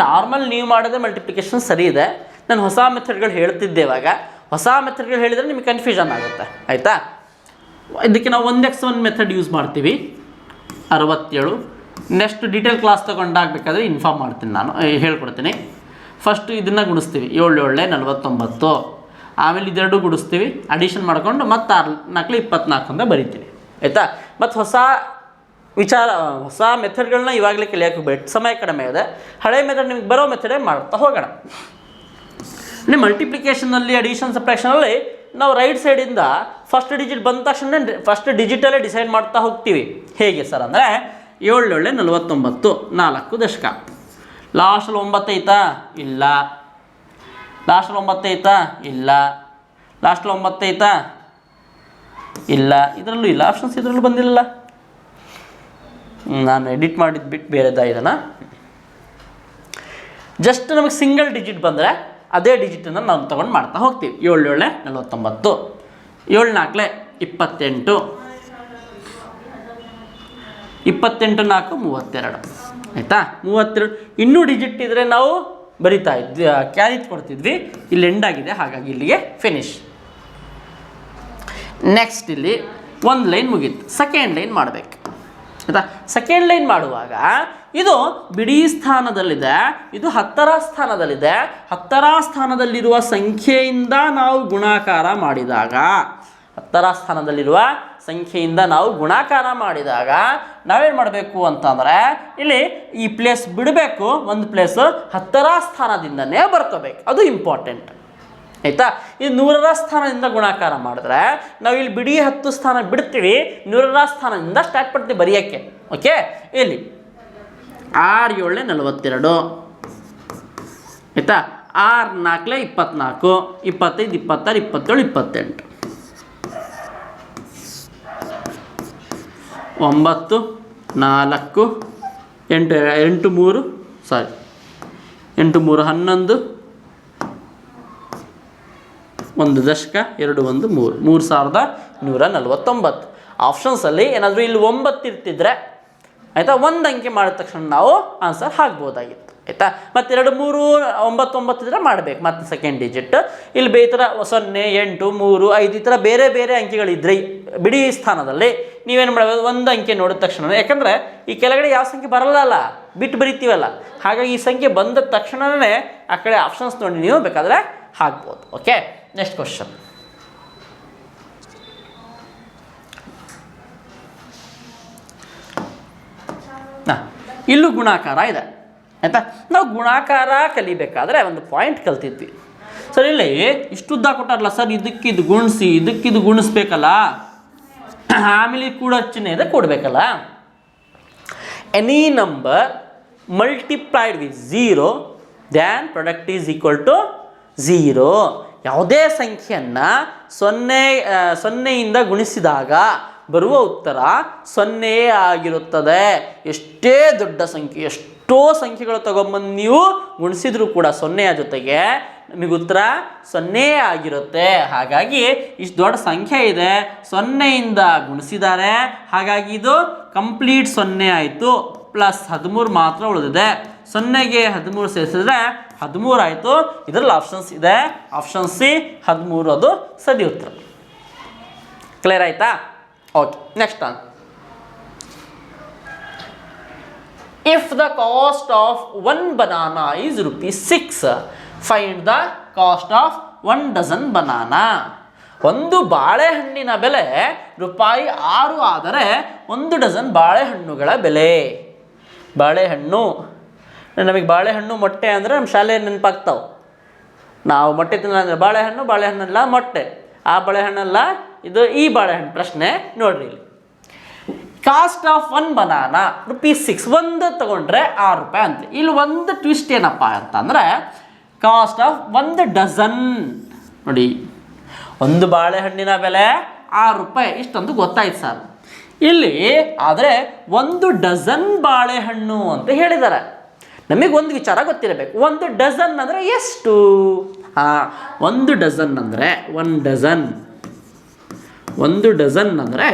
ನಾರ್ಮಲ್ ನೀವು ಮಾಡೋದೇ ಮಲ್ಟಿಪ್ಲಿಕೇಶನ್ ಸರಿ ಇದೆ. ನಾನು ಹೊಸ ಮೆಥಡ್ಗಳು ಹೇಳ್ತಿದ್ದೆ. ಇವಾಗ ಹೊಸ ಮೆಥಡ್ಗಳು ಹೇಳಿದರೆ ನಿಮಗೆ ಕನ್ಫ್ಯೂಷನ್ ಆಗುತ್ತೆ, ಆಯಿತಾ? ಇದಕ್ಕೆ ನಾವು 1x1 ಮೆಥಡ್ ಯೂಸ್ ಮಾಡ್ತೀವಿ. 67. ನೆಕ್ಸ್ಟ್ ಡೀಟೇಲ್ ಕ್ಲಾಸ್ ತೊಗೊಂಡಾಗಬೇಕಾದ್ರೆ ಇನ್ಫಾರ್ಮ್ ಮಾಡ್ತೀನಿ, ನಾನು ಹೇಳ್ಕೊಡ್ತೀನಿ. ಫಸ್ಟು ಇದನ್ನು ಗುಣಿಸ್ತೀವಿ. 7 7 49. ಆಮೇಲೆ ಇದೆರಡು ಗುಡಿಸ್ತೀವಿ, ಅಡಿಷನ್ ಮಾಡ್ಕೊಂಡು ಮತ್ತೆ 6 4 24 ಅಂತ ಬರಿತೀವಿ, ಆಯಿತಾ? ಮತ್ತು ಹೊಸ ಮೆಥಡ್ಗಳನ್ನ ಇವಾಗಲೇ ಕಲಿಯೋಕೆ ಹೋಗ್ಬೇಡಿ, ಸಮಯ ಕಡಿಮೆ ಇದೆ. ಹಳೆ ಮೆಥಡ್ ನಿಮಗೆ ಬರೋ ಮೆಥಡೇ ಮಾಡ್ತಾ ಹೋಗೋಣ. ನೀವು ಮಲ್ಟಿಪ್ಲಿಕೇಷನಲ್ಲಿ, ಅಡಿಷನ್, ಸಬ್ಟ್ರಾಕ್ಷನಲ್ಲಿ ನಾವು ರೈಟ್ ಸೈಡಿಂದ ಫಸ್ಟ್ ಡಿಜಿಟ್ ಬಂದ ತಕ್ಷಣ ಫಸ್ಟ್ ಡಿಜಿಟಲ್ಲೇ ಡಿಸೈಡ್ ಮಾಡ್ತಾ ಹೋಗ್ತೀವಿ. ಹೇಗೆ ಸರ್ ಅಂದರೆ 7 7 49, 4 ದಶಕ. ಲಾಸ್ಟಲ್ಲಿ 9 ಐತಾ? ಇಲ್ಲ. ಲಾಸ್ಟಲ್ಲಿ 9 ಐತಾ? ಇಲ್ಲ. ಲಾಸ್ಟಲ್ಲಿ 9 ಐತಾ? ಇಲ್ಲ. ಇದರಲ್ಲೂ ಇಲ್ಲ, ಆಪ್ಷನ್ಸ್ ಇದರಲ್ಲೂ ಬಂದಿಲ್ಲ. ನಾನು ಎಡಿಟ್ ಮಾಡಿದ್ದು ಬಿಟ್ಟು ಬೇರೆದ ಇದನ್ನು. ಜಸ್ಟ್ ನಮಗೆ ಸಿಂಗಲ್ ಡಿಜಿಟ್ ಬಂದರೆ ಅದೇ ಡಿಜಿಟನ್ನು ನಾವು ತೊಗೊಂಡು ಮಾಡ್ತಾ ಹೋಗ್ತೀವಿ. 7 7 49, 7 4 28, 28 4 32, ಆಯಿತಾ? 32. ಇನ್ನೂ ಡಿಜಿಟ್ ಇದ್ದರೆ ನಾವು ಬರಿತಾ ಇದ್ವಿ, ಕ್ಯಾರಿ ಕೊಡ್ತಿದ್ವಿ. ಇಲ್ಲಿ ಎಂಡ್ ಆಗಿದೆ, ಹಾಗಾಗಿ ಇಲ್ಲಿಗೆ ಫಿನಿಶ್. ನೆಕ್ಸ್ಟ್ ಇಲ್ಲಿ ಒಂದು ಲೈನ್ ಮುಗೀತು, ಸೆಕೆಂಡ್ ಲೈನ್ ಮಾಡಬೇಕು, ಆಯಿತಾ? ಸೆಕೆಂಡ್ ಲೈನ್ ಮಾಡುವಾಗ ಇದು ಬಿಡಿ ಸ್ಥಾನದಲ್ಲಿದೆ, ಇದು 10ರ ಸ್ಥಾನದಲ್ಲಿದೆ. 10ರ ಸ್ಥಾನದಲ್ಲಿರುವ ಸಂಖ್ಯೆಯಿಂದ ನಾವು ಗುಣಾಕಾರ ಮಾಡಿದಾಗ, 10ರ ಸ್ಥಾನದಲ್ಲಿರುವ ಸಂಖ್ಯೆಯಿಂದ ನಾವು ಗುಣಾಕಾರ ಮಾಡಿದಾಗ ನಾವೇನು ಮಾಡಬೇಕು ಅಂತಂದರೆ ಇಲ್ಲಿ ಈ ಪ್ಲೇಸ್ ಬಿಡಬೇಕು, ಒಂದು ಪ್ಲೇಸು 10ರ ಸ್ಥಾನದಿಂದನೇ ಬರ್ಕೋಬೇಕು. ಅದು ಇಂಪಾರ್ಟೆಂಟ್, ಆಯಿತಾ? ಇದು 100ರ ಸ್ಥಾನದಿಂದ ಗುಣಾಕಾರ ಮಾಡಿದ್ರೆ ನಾವು ಇಲ್ಲಿ ಬಿಡಿ 10 ಸ್ಥಾನ ಬಿಡ್ತೀವಿ, 100ರ ಸ್ಥಾನದಿಂದ ಸ್ಟಾರ್ಟ್ ಮಾಡ್ತೀವಿ ಬರೆಯೋಕ್ಕೆ. ಓಕೆ, ಇಲ್ಲಿ 6 7 42, ಆಯಿತಾ? 6 4 24, 25 26 27 28, 9 4 8 8 3 ಸಾರಿ 8 3 11, 1 ದಶಕ, 2 1 3, 3149. ಆಪ್ಷನ್ಸಲ್ಲಿ ಏನಾದರೂ ಇಲ್ಲಿ 9 ಇರ್ತಿದ್ರೆ, ಆಯಿತಾ, ಒಂದು ಅಂಕೆ ಮಾಡಿದ ತಕ್ಷಣ ನಾವು ಆನ್ಸರ್ ಹಾಕ್ಬೋದಾಗಿತ್ತು, ಆಯಿತಾ? ಮತ್ತು 2 3 9 9 ಇದ್ದರೆ ಮಾಡಬೇಕು ಮತ್ತು ಸೆಕೆಂಡ್ ಡಿಜಿಟ್. ಇಲ್ಲಿ ಈ ಥರ 0 8 3 5 ಈ ಥರ ಬೇರೆ ಬೇರೆ ಅಂಕೆಗಳಿದ್ದರೆ ಬಿಡಿ ಸ್ಥಾನದಲ್ಲಿ ನೀವೇನು ಮಾಡಬೇಕು, ಒಂದು ಅಂಕೆ ನೋಡಿದ ತಕ್ಷಣ, ಯಾಕಂದರೆ ಈ ಕೆಳಗಡೆ ಯಾವ ಸಂಖ್ಯೆ ಬರಲ್ಲ, ಬಿಟ್ಟು ಬರಿತೀವಲ್ಲ, ಹಾಗಾಗಿ ಈ ಸಂಖ್ಯೆ ಬಂದ ತಕ್ಷಣವೇ ಆ ಕಡೆ ಆಪ್ಷನ್ಸ್ ನೋಡಿ ನೀವು ಬೇಕಾದರೆ ಹಾಕ್ಬೋದು. Okay, next question. ಇಲ್ಲೂ ಗುಣಾಕಾರ ಇದೆ, ಆಯಿತಾ? ನಾವು ಗುಣಾಕಾರ ಕಲಿಬೇಕಾದ್ರೆ ಒಂದು ಪಾಯಿಂಟ್ ಕಲ್ತಿದ್ವಿ ಸರ್. ಇಲ್ಲಿ ಇಷ್ಟು ಉದ್ದ ಕೊಟ್ಟಾರಲ್ಲ ಸರ್, ಇದಕ್ಕಿದು ಗುಣಿಸಿ ಇದಕ್ಕಿದು ಗುಣಿಸ್ಬೇಕಲ್ಲ, ಆಮೇಲೆ ಕೂಡ ಚಿಹ್ನೆ ಇದೆ ಕೊಡಬೇಕಲ್ಲ. Any number multiplied with 0 than product is equal to 0. ಯಾವುದೇ ಸಂಖ್ಯೆಯನ್ನು 0ಯಿಂದ ಗುಣಿಸಿದಾಗ ಬರುವ ಉತ್ತರ 0 ಆಗಿರುತ್ತದೆ. ಎಷ್ಟೇ ದೊಡ್ಡ ಸಂಖ್ಯೆ, ಎಷ್ಟೋ ಸಂಖ್ಯೆಗಳು ತಗೊಂಬಂದು ನೀವು ಗುಣಿಸಿದ್ರು ಕೂಡ 0ಯ ಜೊತೆಗೆ ನಿಮಗೆ ಉತ್ತರ 0 ಆಗಿರುತ್ತೆ. ಹಾಗಾಗಿ ಇಷ್ಟು ದೊಡ್ಡ ಸಂಖ್ಯೆ ಇದೆ, 0ಯಿಂದ ಗುಣಿಸಿದ್ದಾರೆ, ಹಾಗಾಗಿ ಇದು ಕಂಪ್ಲೀಟ್ 0 ಆಯಿತು. ಪ್ಲಸ್ 13 ಮಾತ್ರ ಉಳಿದಿದೆ. 0ಗೆ 13 ಸೇರಿಸಿದ್ರೆ 13 ಆಯಿತು. ಇದರಲ್ಲಿ ಆಪ್ಷನ್ಸ್ ಇದೆ, ಆಪ್ಷನ್ ಸಿ 13 ಅದು ಸರಿ ಉತ್ತರ. ಕ್ಲಿಯರ್ ಆಯಿತಾ? Okay, next on. If the cost of 1 banana is ₹6, find the cost of 1 dozen banana. ಒಂದು ಬಾಳೆಹಣ್ಣಿನ ಬೆಲೆ ₹6 ಆದರೆ 1 ಡಜನ್ ಬಾಳೆಹಣ್ಣುಗಳ ಬೆಲೆ. ಬಾಳೆಹಣ್ಣು, ನಮಗೆ ಬಾಳೆಹಣ್ಣು ಮೊಟ್ಟೆ ಅಂದರೆ ನಮ್ಮ ಶಾಲೆ ನೆನಪಾಗ್ತಾವೆ. ನಾವು ಮೊಟ್ಟೆ ತಿನ್ನಲ್ಲ ಬಾಳೆಹಣ್ಣು, ಬಾಳೆಹಣ್ಣಲ್ಲ ಮೊಟ್ಟೆ, ಆ ಬಾಳೆಹಣ್ಣಲ್ಲ ಇದು, ಈ ಬಾಳೆಹಣ್ಣು. ಪ್ರಶ್ನೆ ನೋಡ್ರಿ ಇಲ್ಲಿ, ಕಾಸ್ಟ್ ಆಫ್ 1 ಬನಾನಾ ₹6, ಒಂದು ತೊಗೊಂಡ್ರೆ ₹6 ಅಂತ. ಇಲ್ಲಿ ಒಂದು ಟ್ವಿಸ್ಟ್ ಏನಪ್ಪ ಅಂತಂದರೆ ಕಾಸ್ಟ್ ಆಫ್ 1 ಡಜನ್. ನೋಡಿ, ಒಂದು ಬಾಳೆಹಣ್ಣಿನ ಬೆಲೆ ₹6 ಇಷ್ಟೊಂದು ಗೊತ್ತಾಯ್ತು ಸರ್. ಇಲ್ಲಿ ಆದರೆ 1 ಡಜನ್ ಬಾಳೆಹಣ್ಣು ಅಂತ ಹೇಳಿದ್ದಾರೆ. ನಮಗೊಂದು ವಿಚಾರ ಗೊತ್ತಿರಬೇಕು, 1 ಡಜನ್ ಅಂದರೆ ಎಷ್ಟು? 1 ಡಜನ್ ಅಂದರೆ 1 ಡಜನ್ ಅಂದರೆ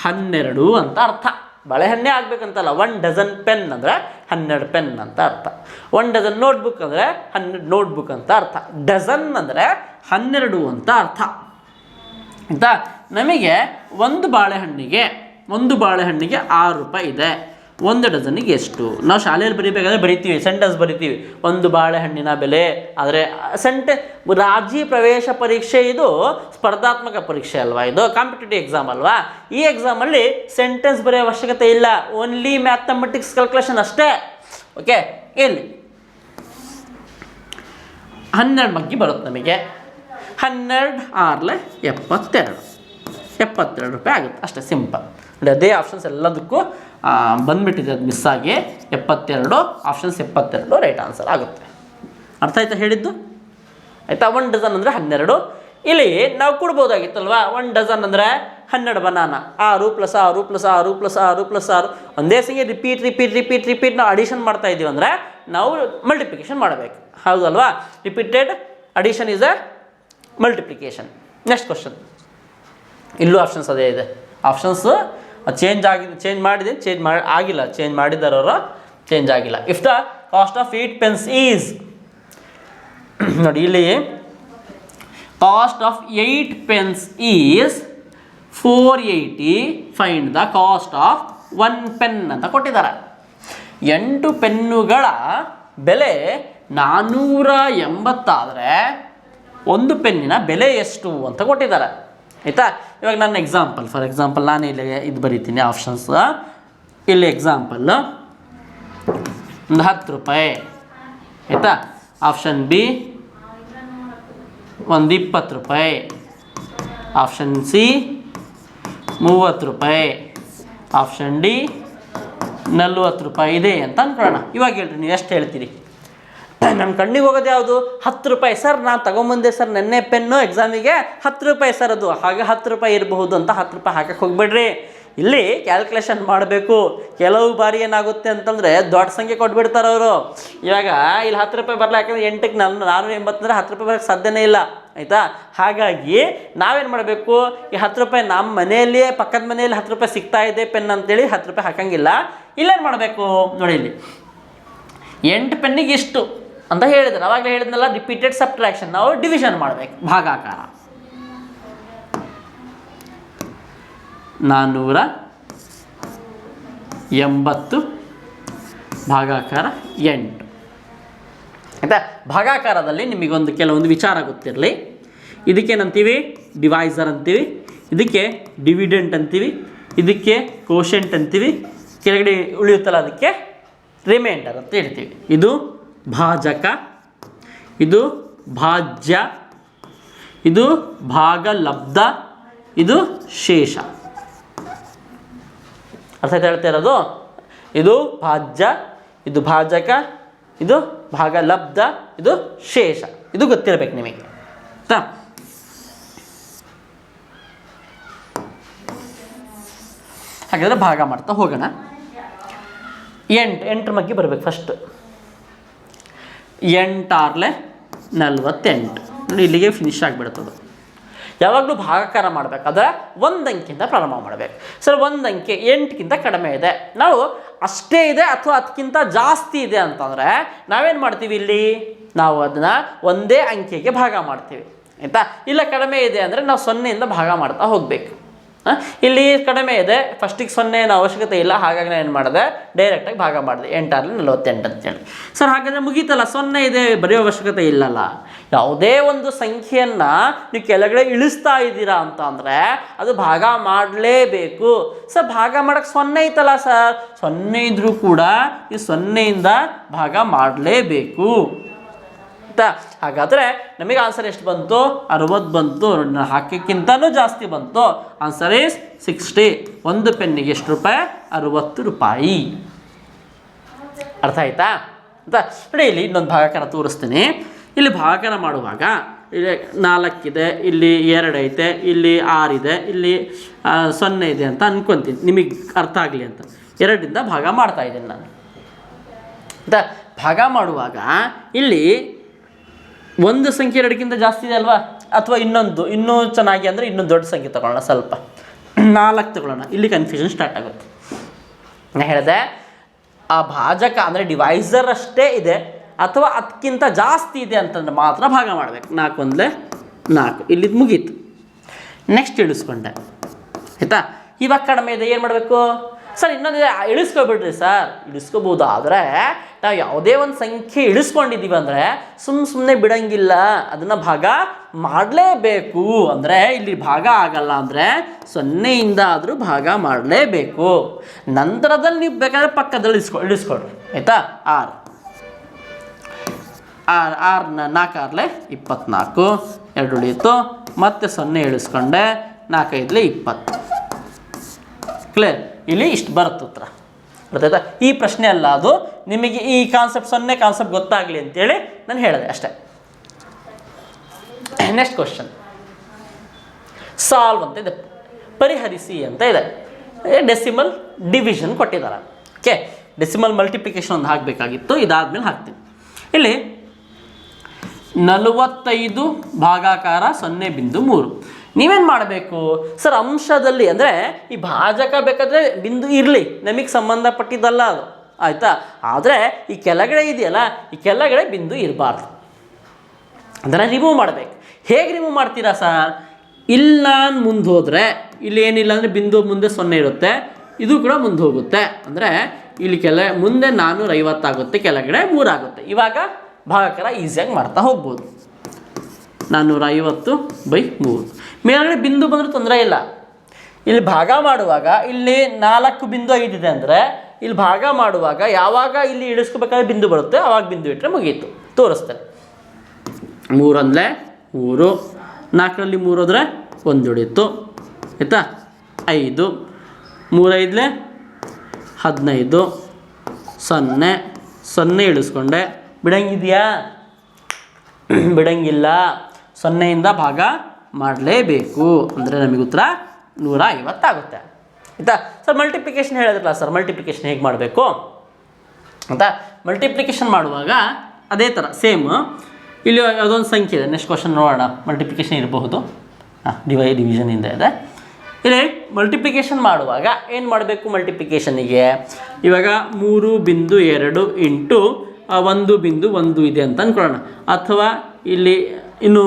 12 ಅಂತ ಅರ್ಥ. ಬಾಳೆಹಣ್ಣೆ ಆಗ್ಬೇಕಂತಲ್ಲ, 1 ಡಜನ್ ಪೆನ್ ಅಂದರೆ 12 ಪೆನ್ ಅಂತ ಅರ್ಥ. 1 ಡಜನ್ ನೋಟ್ಬುಕ್ ಅಂದರೆ 12 ನೋಟ್ಬುಕ್ ಅಂತ ಅರ್ಥ. ಡಜನ್ ಅಂದರೆ 12 ಅಂತ ಅರ್ಥ ಆಯಿತಾ. ನಮಗೆ ಒಂದು ಬಾಳೆಹಣ್ಣಿಗೆ ₹6 ಇದೆ. 1 ಡಜನ್ನಿಗೆ ಎಷ್ಟು? ನಾವು ಶಾಲೆಯಲ್ಲಿ ಬರೀಬೇಕಾದ್ರೆ ಬರಿತೀವಿ, ಸೆಂಟೆನ್ಸ್ ಬರಿತೀವಿ, ಒಂದು ಬಾಳೆಹಣ್ಣಿನ ಬೆಲೆ. ಆದರೆ ರಾಜ್ಯ ಪ್ರವೇಶ ಪರೀಕ್ಷೆ ಇದು ಸ್ಪರ್ಧಾತ್ಮಕ ಪರೀಕ್ಷೆ ಅಲ್ವಾ, ಇದು ಕಾಂಪಿಟೇಟಿವ್ ಎಕ್ಸಾಮ್ ಅಲ್ವಾ. ಈ ಎಕ್ಸಾಮಲ್ಲಿ ಸೆಂಟೆನ್ಸ್ ಬರೆಯೋ ಅವಶ್ಯಕತೆ ಇಲ್ಲ, ಓನ್ಲಿ ಮ್ಯಾಥಮೆಟಿಕ್ಸ್ ಕ್ಯಾಲ್ಕುಲೇಷನ್ ಅಷ್ಟೇ. ಓಕೆ, ಇಲ್ಲಿ 12 ಬಗ್ಗೆ ಬರುತ್ತೆ ನಮಗೆ. 12 6 72 ಆಗುತ್ತೆ ಅಷ್ಟೇ, ಸಿಂಪಲ್. ಅದೇ ಆಪ್ಷನ್ಸ್ ಎಲ್ಲದಕ್ಕೂ ಬಂದುಬಿಟ್ಟಿದೆ, ಅದು ಮಿಸ್ ಆಗಿ 72 ಆಪ್ಷನ್ಸ್ 72 ರೈಟ್ ಆನ್ಸರ್ ಆಗುತ್ತೆ. ಅರ್ಥ ಆಯ್ತಾ ಹೇಳಿದ್ದು? ಆಯಿತಾ. 1 ಡಜನ್ ಅಂದರೆ 12. ಇಲ್ಲಿ ನಾವು ಕೊಡ್ಬೋದಾಗಿತ್ತಲ್ವಾ, 1 ಡಜನ್ ಅಂದರೆ 12 ಬನಾನಾ, 6 + 6 + 6 + 6 + 6 ಒಂದೇ ಸಂಖ್ಯೆ ರಿಪೀಟ್ ನಾವು ಅಡಿಷನ್ ಮಾಡ್ತಾ ಇದ್ದೀವಿ ಅಂದರೆ ನಾವು ಮಲ್ಟಿಪ್ಲಿಕೇಶನ್ ಮಾಡಬೇಕು, ಹೌದಲ್ವಾ. Repeated addition is a multiplication. Next question. ಇಲ್ಲೂ ಆಪ್ಷನ್ಸ್ ಅದೇ ಇದೆ. ಆಪ್ಷನ್ಸ್ ಚೇಂಜ್ ಆಗಿಲ್ಲ, ಚೇಂಜ್ ಮಾಡಿದಾರವರು ಚೇಂಜ್ ಆಗಿಲ್ಲ. If the cost of 8 pens is, ನೋಡಿ ಇಲ್ಲಿ cost of 8 pens is 480, find the cost of 1 pen ಅಂತ ಕೊಟ್ಟಿದ್ದಾರೆ. 8 ಪೆನ್ನುಗಳ ಬೆಲೆ 480 ಆದರೆ 1 ಪೆನ್ನಿನ ಬೆಲೆ ಎಷ್ಟು ಅಂತ ಕೊಟ್ಟಿದ್ದಾರೆ ಆಯಿತಾ. ಇವಾಗ ನನ್ನ ಎಕ್ಸಾಂಪಲ್, ಫಾರ್ ಎಕ್ಸಾಂಪಲ್ ನಾನು ಇಲ್ಲಿ ಇದು ಬರೀತೀನಿ ಆಪ್ಷನ್ಸ್. ಇಲ್ಲಿ ಎಕ್ಸಾಂಪಲ್ ಒಂದು ₹10 ಆಯಿತಾ. ಆಪ್ಷನ್ ಬಿ ಒಂದು ₹20, ಆಪ್ಷನ್ ಸಿ ₹30, ಆಪ್ಷನ್ ಡಿ ₹40 ಇದೆ ಅಂತ ಅಂದ್ಕೊಳ್ಳೋಣ. ಇವಾಗ ಹೇಳ್ರಿ, ನೀವು ಎಷ್ಟು ಹೇಳ್ತೀರಿ? ನನ್ನ ಕಣ್ಣಿಗೆ ಹೋಗೋದು ಯಾವುದು? ₹10 ಸರ್, ನಾನು ತೊಗೊಂಬಂದೆ ಸರ್ ನೆನ್ನೆ ಪೆನ್ನು ಎಕ್ಸಾಮಿಗೆ, ₹10 ಸರ್ ಅದು. ಹಾಗೆ ₹10 ಇರಬಹುದು ಅಂತ ₹10 ಹಾಕಕ್ಕೆ ಹೋಗ್ಬೇಡ್ರಿ. ಇಲ್ಲಿ ಕ್ಯಾಲ್ಕುಲೇಷನ್ ಮಾಡಬೇಕು. ಕೆಲವು ಬಾರಿ ಏನಾಗುತ್ತೆ ಅಂತಂದರೆ ದೊಡ್ಡ ಸಂಖ್ಯೆ ಕೊಟ್ಬಿಡ್ತಾರೆ ಅವರು. ಇವಾಗ ಇಲ್ಲಿ ₹10 ಬರಲ್ಲ, ಯಾಕಂದರೆ 8ಕ್ಕೆ 480 ಅಂದರೆ ₹10 ಬರೋಕ್ಕೆ ಸಾಧ್ಯನೇ ಇಲ್ಲ ಆಯಿತಾ. ಹಾಗಾಗಿ ನಾವೇನು ಮಾಡಬೇಕು, ಈ ₹10 ನಮ್ಮ ಮನೆಯಲ್ಲಿಯೇ ಪಕ್ಕದ ಮನೆಯಲ್ಲಿ ₹10 ಸಿಗ್ತಾ ಇದೆ ಪೆನ್ ಅಂತೇಳಿ ₹10 ಹಾಕಂಗಿಲ್ಲ. ಇಲ್ಲೇನು ಮಾಡಬೇಕು ನೋಡಿ, ಇಲ್ಲಿ 8 ಪೆನ್ನಿಗೆ ಇಷ್ಟು ಅಂತ ಹೇಳಿದ್ರು. ಅವಾಗಲೇ ಹೇಳಿದ್ನಲ್ಲ, ರಿಪೀಟೆಡ್ ಸಬ್ಟ್ರಾಕ್ಷನ್, ನಾವು ಡಿವಿಷನ್ ಮಾಡಬೇಕು, ಭಾಗಾಕಾರ. 480 ಭಾಗಾಕಾರ 8 ಆಯಿತಾ. ಭಾಗಾಕಾರದಲ್ಲಿ ನಿಮಗೊಂದು ಕೆಲವೊಂದು ವಿಚಾರ ಗೊತ್ತಿರಲಿ. ಇದಕ್ಕೇನಂತೀವಿ? ಡಿವೈಸರ್ ಅಂತೀವಿ, ಇದಕ್ಕೆ ಡಿವಿಡೆಂಟ್ ಅಂತೀವಿ, ಇದಕ್ಕೆ ಕೋಶೆಂಟ್ ಅಂತೀವಿ, ಕೆಳಗಡೆ ಉಳಿಯುತ್ತಲ್ಲ ಅದಕ್ಕೆ ರಿಮೈಂಡರ್ ಅಂತ ಹೇಳ್ತೀವಿ. ಇದು ಭಾಜಕ, ಇದು ಭಾಜ್ಯ, ಇದು ಭಾಗಲಬ್ಧ, ಇದು ಶೇಷ. ಅರ್ಥ ಆಯ್ತು ಹೇಳ್ತಾ ಇರೋದು? ಇದು ಭಾಜ್ಯ, ಇದು ಭಾಜಕ, ಇದು ಭಾಗಲಬ್ಧ, ಇದು ಶೇಷ. ಇದು ಗೊತ್ತಿರಬೇಕು ನಿಮಗೆ ಆಯ್ತಾ. ಹಾಗಾದರೆ ಭಾಗ ಮಾಡ್ತಾ ಹೋಗೋಣ. 8 ಬಗ್ಗೆ ಬರಬೇಕು ಫಸ್ಟ್. 8 6 48 ನೋಡಿ, ಇಲ್ಲಿಗೆ ಫಿನಿಶ್ ಆಗಿಬಿಡ್ತದೆ. ಯಾವಾಗಲೂ ಭಾಗಾಕಾರ ಮಾಡಬೇಕಾದ್ರೆ 1 ಅಂಕಿಯಿಂದ ಪ್ರಾರಂಭ ಮಾಡಬೇಕು. ಸರ್ 1 ಅಂಕೆ 8ಕ್ಕಿಂತ ಕಡಿಮೆ ಇದೆ, ನಾವು ಅಷ್ಟೇ ಇದೆ ಅಥವಾ ಅದಕ್ಕಿಂತ ಜಾಸ್ತಿ ಇದೆ ಅಂತಂದರೆ ನಾವೇನು ಮಾಡ್ತೀವಿ? ಇಲ್ಲಿ ನಾವು ಅದನ್ನು ಒಂದೇ ಅಂಕೆಗೆ ಭಾಗ ಮಾಡ್ತೀವಿ ಆಯಿತಾ. ಇಲ್ಲ ಕಡಿಮೆ ಇದೆ ಅಂದರೆ ನಾವು 0ಇಂದ ಭಾಗ ಮಾಡ್ತಾ ಹೋಗಬೇಕು. ಇಲ್ಲಿ ಕಡಿಮೆ ಇದೆ, ಫಸ್ಟಿಗೆ 0 ಏನೋ ಅವಶ್ಯಕತೆ ಇಲ್ಲ, ಹಾಗಾಗಿ ನಾನು ಏನು ಮಾಡಿದೆ, ಡೈರೆಕ್ಟಾಗಿ ಭಾಗ ಮಾಡಿದೆ. 8 6 48 ಅಂತೇಳಿ. ಸರ್ ಹಾಗಾದರೆ ಮುಗೀತಲ್ಲ, 0 ಇದೆ, ಬರೆಯೋ ಅವಶ್ಯಕತೆ ಇಲ್ಲಲ್ಲ. ಯಾವುದೇ ಒಂದು ಸಂಖ್ಯೆಯನ್ನು ನೀವು ಕೆಳಗಡೆ ಇಳಿಸ್ತಾ ಇದ್ದೀರಾ ಅಂತ ಅಂದರೆ ಅದು ಭಾಗ ಮಾಡಲೇಬೇಕು. ಸರ್ ಭಾಗ ಮಾಡೋಕ್ಕೆ 0 ಐತಲ್ಲ ಸರ್, 0 ಇದ್ದರೂ ಕೂಡ ಈ 0ಇಂದ ಭಾಗ ಮಾಡಲೇಬೇಕು. ಆಯಿತಾ? ಹಾಗಾದರೆ ನಮಗೆ ಆನ್ಸರ್ ಎಷ್ಟು ಬಂತು? 60 ಬಂತು. ಹಾಕಿಕ್ಕಿಂತಲೂ ಜಾಸ್ತಿ ಬಂತು. Answer is 60. ಒಂದು ಪೆನ್ನಿಗೆ ಎಷ್ಟು ರೂಪಾಯಿ? 60 ರೂಪಾಯಿ. ಅರ್ಥ ಆಯ್ತಾ ಅಂತ ನೋಡಿ. ಇಲ್ಲಿ ಇನ್ನೊಂದು ಭಾಗಕಾರ ತೋರಿಸ್ತೀನಿ. ಇಲ್ಲಿ ಭಾಗಕಾರ ಮಾಡುವಾಗ ಇಲ್ಲಿ 4 ಇದೆ, ಇಲ್ಲಿ 2 ಐತೆ, ಇಲ್ಲಿ 6 ಇದೆ, ಇಲ್ಲಿ 0 ಇದೆ ಅಂತ ಅನ್ಕೊತೀನಿ, ನಿಮಗೆ ಅರ್ಥ ಆಗಲಿ ಅಂತ 2ರಿಂದ ಭಾಗ ಮಾಡ್ತಾ ಇದ್ದೀನಿ ನಾನು ಅಂತ. ಭಾಗ ಮಾಡುವಾಗ ಇಲ್ಲಿ ಒಂದು ಸಂಖ್ಯೆ 2ಕ್ಕಿಂತ ಜಾಸ್ತಿ ಇದೆ ಅಲ್ವಾ? ಅಥವಾ ಇನ್ನೂ ಚೆನ್ನಾಗಿ ಅಂದರೆ ಇನ್ನೂ ದೊಡ್ಡ ಸಂಖ್ಯೆ ತಗೊಳ್ಳೋಣ, ಸ್ವಲ್ಪ 4 ತಗೊಳ್ಳೋಣ. ಇಲ್ಲಿ ಕನ್ಫ್ಯೂಷನ್ ಸ್ಟಾರ್ಟ್ ಆಗುತ್ತೆ. ನಾನು ಹೇಳಿದೆ ಆ ಭಾಜಕ ಅಂದರೆ ಡಿವೈಸರ್ ಅಷ್ಟೇ ಇದೆ ಅಥವಾ ಅದಕ್ಕಿಂತ ಜಾಸ್ತಿ ಇದೆ ಅಂತಂದ್ರೆ ಮಾತ್ರ ಭಾಗ ಮಾಡಬೇಕು. 4 1 4, ಇಲ್ಲಿದ್ದು ಮುಗೀತು. ನೆಕ್ಸ್ಟ್ ಇಳಿಸ್ಕೊಂಡೆ, ಆಯಿತಾ? ಇವಾಗ ಕಡಿಮೆ ಇದೆ, ಏನು ಮಾಡಬೇಕು ಸರ್? ಇನ್ನೊಂದು ಇಳಿಸ್ಕೊಬಿಡ್ರಿ ಸರ್. ಇಳಿಸ್ಕೋಬೋದು, ಆದರೆ ನಾವು ಯಾವುದೇ ಒಂದು ಸಂಖ್ಯೆ ಇಳಿಸ್ಕೊಂಡಿದ್ದೀವಿ ಅಂದರೆ ಸುಮ್ಮನೆ ಬಿಡೋಂಗಿಲ್ಲ, ಅದನ್ನು ಭಾಗ ಮಾಡಲೇಬೇಕು. ಅಂದರೆ ಇಲ್ಲಿ ಭಾಗ ಆಗಲ್ಲ ಅಂದರೆ 0ಯಿಂದ ಆದರೂ ಭಾಗ ಮಾಡಲೇಬೇಕು. ನಂತರದಲ್ಲಿ ನೀವು ಬೇಕಾದರೆ ಪಕ್ಕದಲ್ಲಿ ಇಳಿಸ್ಕೊಡ್ರಿ, ಆಯಿತಾ? 6 4 6 24, 2 ಉಳಿಯಿತು, ಮತ್ತೆ 0 ಇಳಿಸ್ಕೊಂಡೆ, 4 5 20. ಕ್ಲಿಯರ್? ಇಲ್ಲಿ ಇಷ್ಟು ಬರುತ್ತೆ ಉತ್ತರ. ಗೊತ್ತಾಯ್ತಾ? ಈ ಪ್ರಶ್ನೆ ಅಲ್ಲ ಅದು, ನಿಮಗೆ ಈ ಕಾನ್ಸೆಪ್ಟ್ 0 ಕಾನ್ಸೆಪ್ಟ್ ಗೊತ್ತಾಗಲಿ ಅಂತೇಳಿ ನಾನು ಹೇಳಿದೆ ಅಷ್ಟೇ. ನೆಕ್ಸ್ಟ್ ಕ್ವಶನ್, ಸಾಲ್ವ್ ಅಂತ ಇದೆ, ಪರಿಹರಿಸಿ ಅಂತ ಇದೆ. ಡೆಸಿಮಲ್ ಡಿವಿಷನ್ ಕೊಟ್ಟಿದ್ದಾರೆ. ಓಕೆ, ಡೆಸಿಮಲ್ ಮಲ್ಟಿಪ್ಲಿಕೇಶನ್ ಒಂದು ಹಾಕಬೇಕಾಗಿತ್ತು, ಇದಾದ್ಮೇಲೆ ಹಾಕ್ತೀನಿ. ಇಲ್ಲಿ 45 ಭಾಗಾಕಾರ 0.3. ನೀವೇನು ಮಾಡಬೇಕು ಸರ್? ಅಂಶದಲ್ಲಿ ಅಂದರೆ ಈ ಭಾಜಕ ಬೇಕಾದರೆ ಬಿಂದು ಇರಲಿ, ನಮಗೆ ಸಂಬಂಧಪಟ್ಟಿದ್ದಲ್ಲ ಅದು, ಆಯಿತಾ? ಆದರೆ ಈ ಕೆಳಗಡೆ ಇದೆಯಲ್ಲ, ಈ ಕೆಳಗಡೆ ಬಿಂದು ಇರಬಾರ್ದು, ಅದನ್ನು ರಿಮೂವ್ ಮಾಡಬೇಕು. ಹೇಗೆ ರಿಮೂವ್ ಮಾಡ್ತೀರಾ ಸರ್? ಇಲ್ಲ ಮುಂದೆ ಹೋದರೆ ಇಲ್ಲಿ ಏನಿಲ್ಲ ಅಂದರೆ ಬಿಂದು ಮುಂದೆ 0 ಇರುತ್ತೆ, ಇದು ಕೂಡ ಮುಂದೆ ಹೋಗುತ್ತೆ. ಅಂದರೆ ಇಲ್ಲಿ ಮುಂದೆ 450 ಆಗುತ್ತೆ, ಕೆಳಗಡೆ 3 ಆಗುತ್ತೆ. ಇವಾಗ ಭಾಗಾಕಾರ ಈಸಿಯಾಗಿ ಮಾಡ್ತಾ ಹೋಗ್ಬೋದು. 450/3. ಮೇಲ್ಗಡೆ ಬಿಂದು ಬಂದರೂ ತೊಂದರೆ ಇಲ್ಲ. ಇಲ್ಲಿ ಭಾಗ ಮಾಡುವಾಗ ಇಲ್ಲಿ 4.5 ಇದೆ ಅಂದರೆ ಇಲ್ಲಿ ಭಾಗ ಮಾಡುವಾಗ ಯಾವಾಗ ಇಲ್ಲಿ ಇಳಿಸ್ಕೋಬೇಕಾದ್ರೆ ಬಿಂದು ಬರುತ್ತೆ, ಆವಾಗ ಬಿಂದು ಇಟ್ಟರೆ ಮುಗೀತು. ತೋರಿಸ್ತೇನೆ. 3 1 3, 4ರಲ್ಲಿ 3 ಹೋದರೆ 1 ಉಳಿಯಿತು, ಆಯಿತಾ? 5, 3 5 15, 0 0 ಇಳಿಸ್ಕೊಂಡೆ. ಬಿಡಂಗಿದೆಯಾ? ಬಿಡಂಗಿಲ್ಲ. 0ಯಿಂದ ಭಾಗ ಮಾಡಲೇಬೇಕು. ಅಂದರೆ ನಮಗೆ ಉತ್ತರ 150 ಆಗುತ್ತೆ, ಆಯಿತಾ? ಸರ್ ಮಲ್ಟಿಪ್ಲಿಕೇಶನ್ ಹೇಳಿದ್ರಲ್ಲ ಸರ್, ಮಲ್ಟಿಪ್ಲಿಕೇಶನ್ ಹೇಗೆ ಮಾಡಬೇಕು ಅಂತ. ಮಲ್ಟಿಪ್ಲಿಕೇಶನ್ ಮಾಡುವಾಗ ಅದೇ ಥರ ಸೇಮ್. ಇಲ್ಲಿ ಯಾವುದೊಂದು ಸಂಖ್ಯೆ ಇದೆ, ನೆಕ್ಸ್ಟ್ ಕ್ವಶನ್ ನೋಡೋಣ. ಮಲ್ಟಿಪ್ಲಿಕೇಶನ್ ಇರಬಹುದು, ಡಿವಿಷನಿಂದ ಇದೆ. ಇಲ್ಲಿ ಮಲ್ಟಿಪ್ಲಿಕೇಶನ್ ಮಾಡುವಾಗ ಏನು ಮಾಡಬೇಕು? ಮಲ್ಟಿಪ್ಲಿಕೇಶನಿಗೆ ಇವಾಗ 3.2 ಇಂಟು 1.1 ಇದೆ ಅಂತ ಅಂದ್ಕೊಳ್ಳೋಣ. ಅಥವಾ ಇಲ್ಲಿ ಇನ್ನು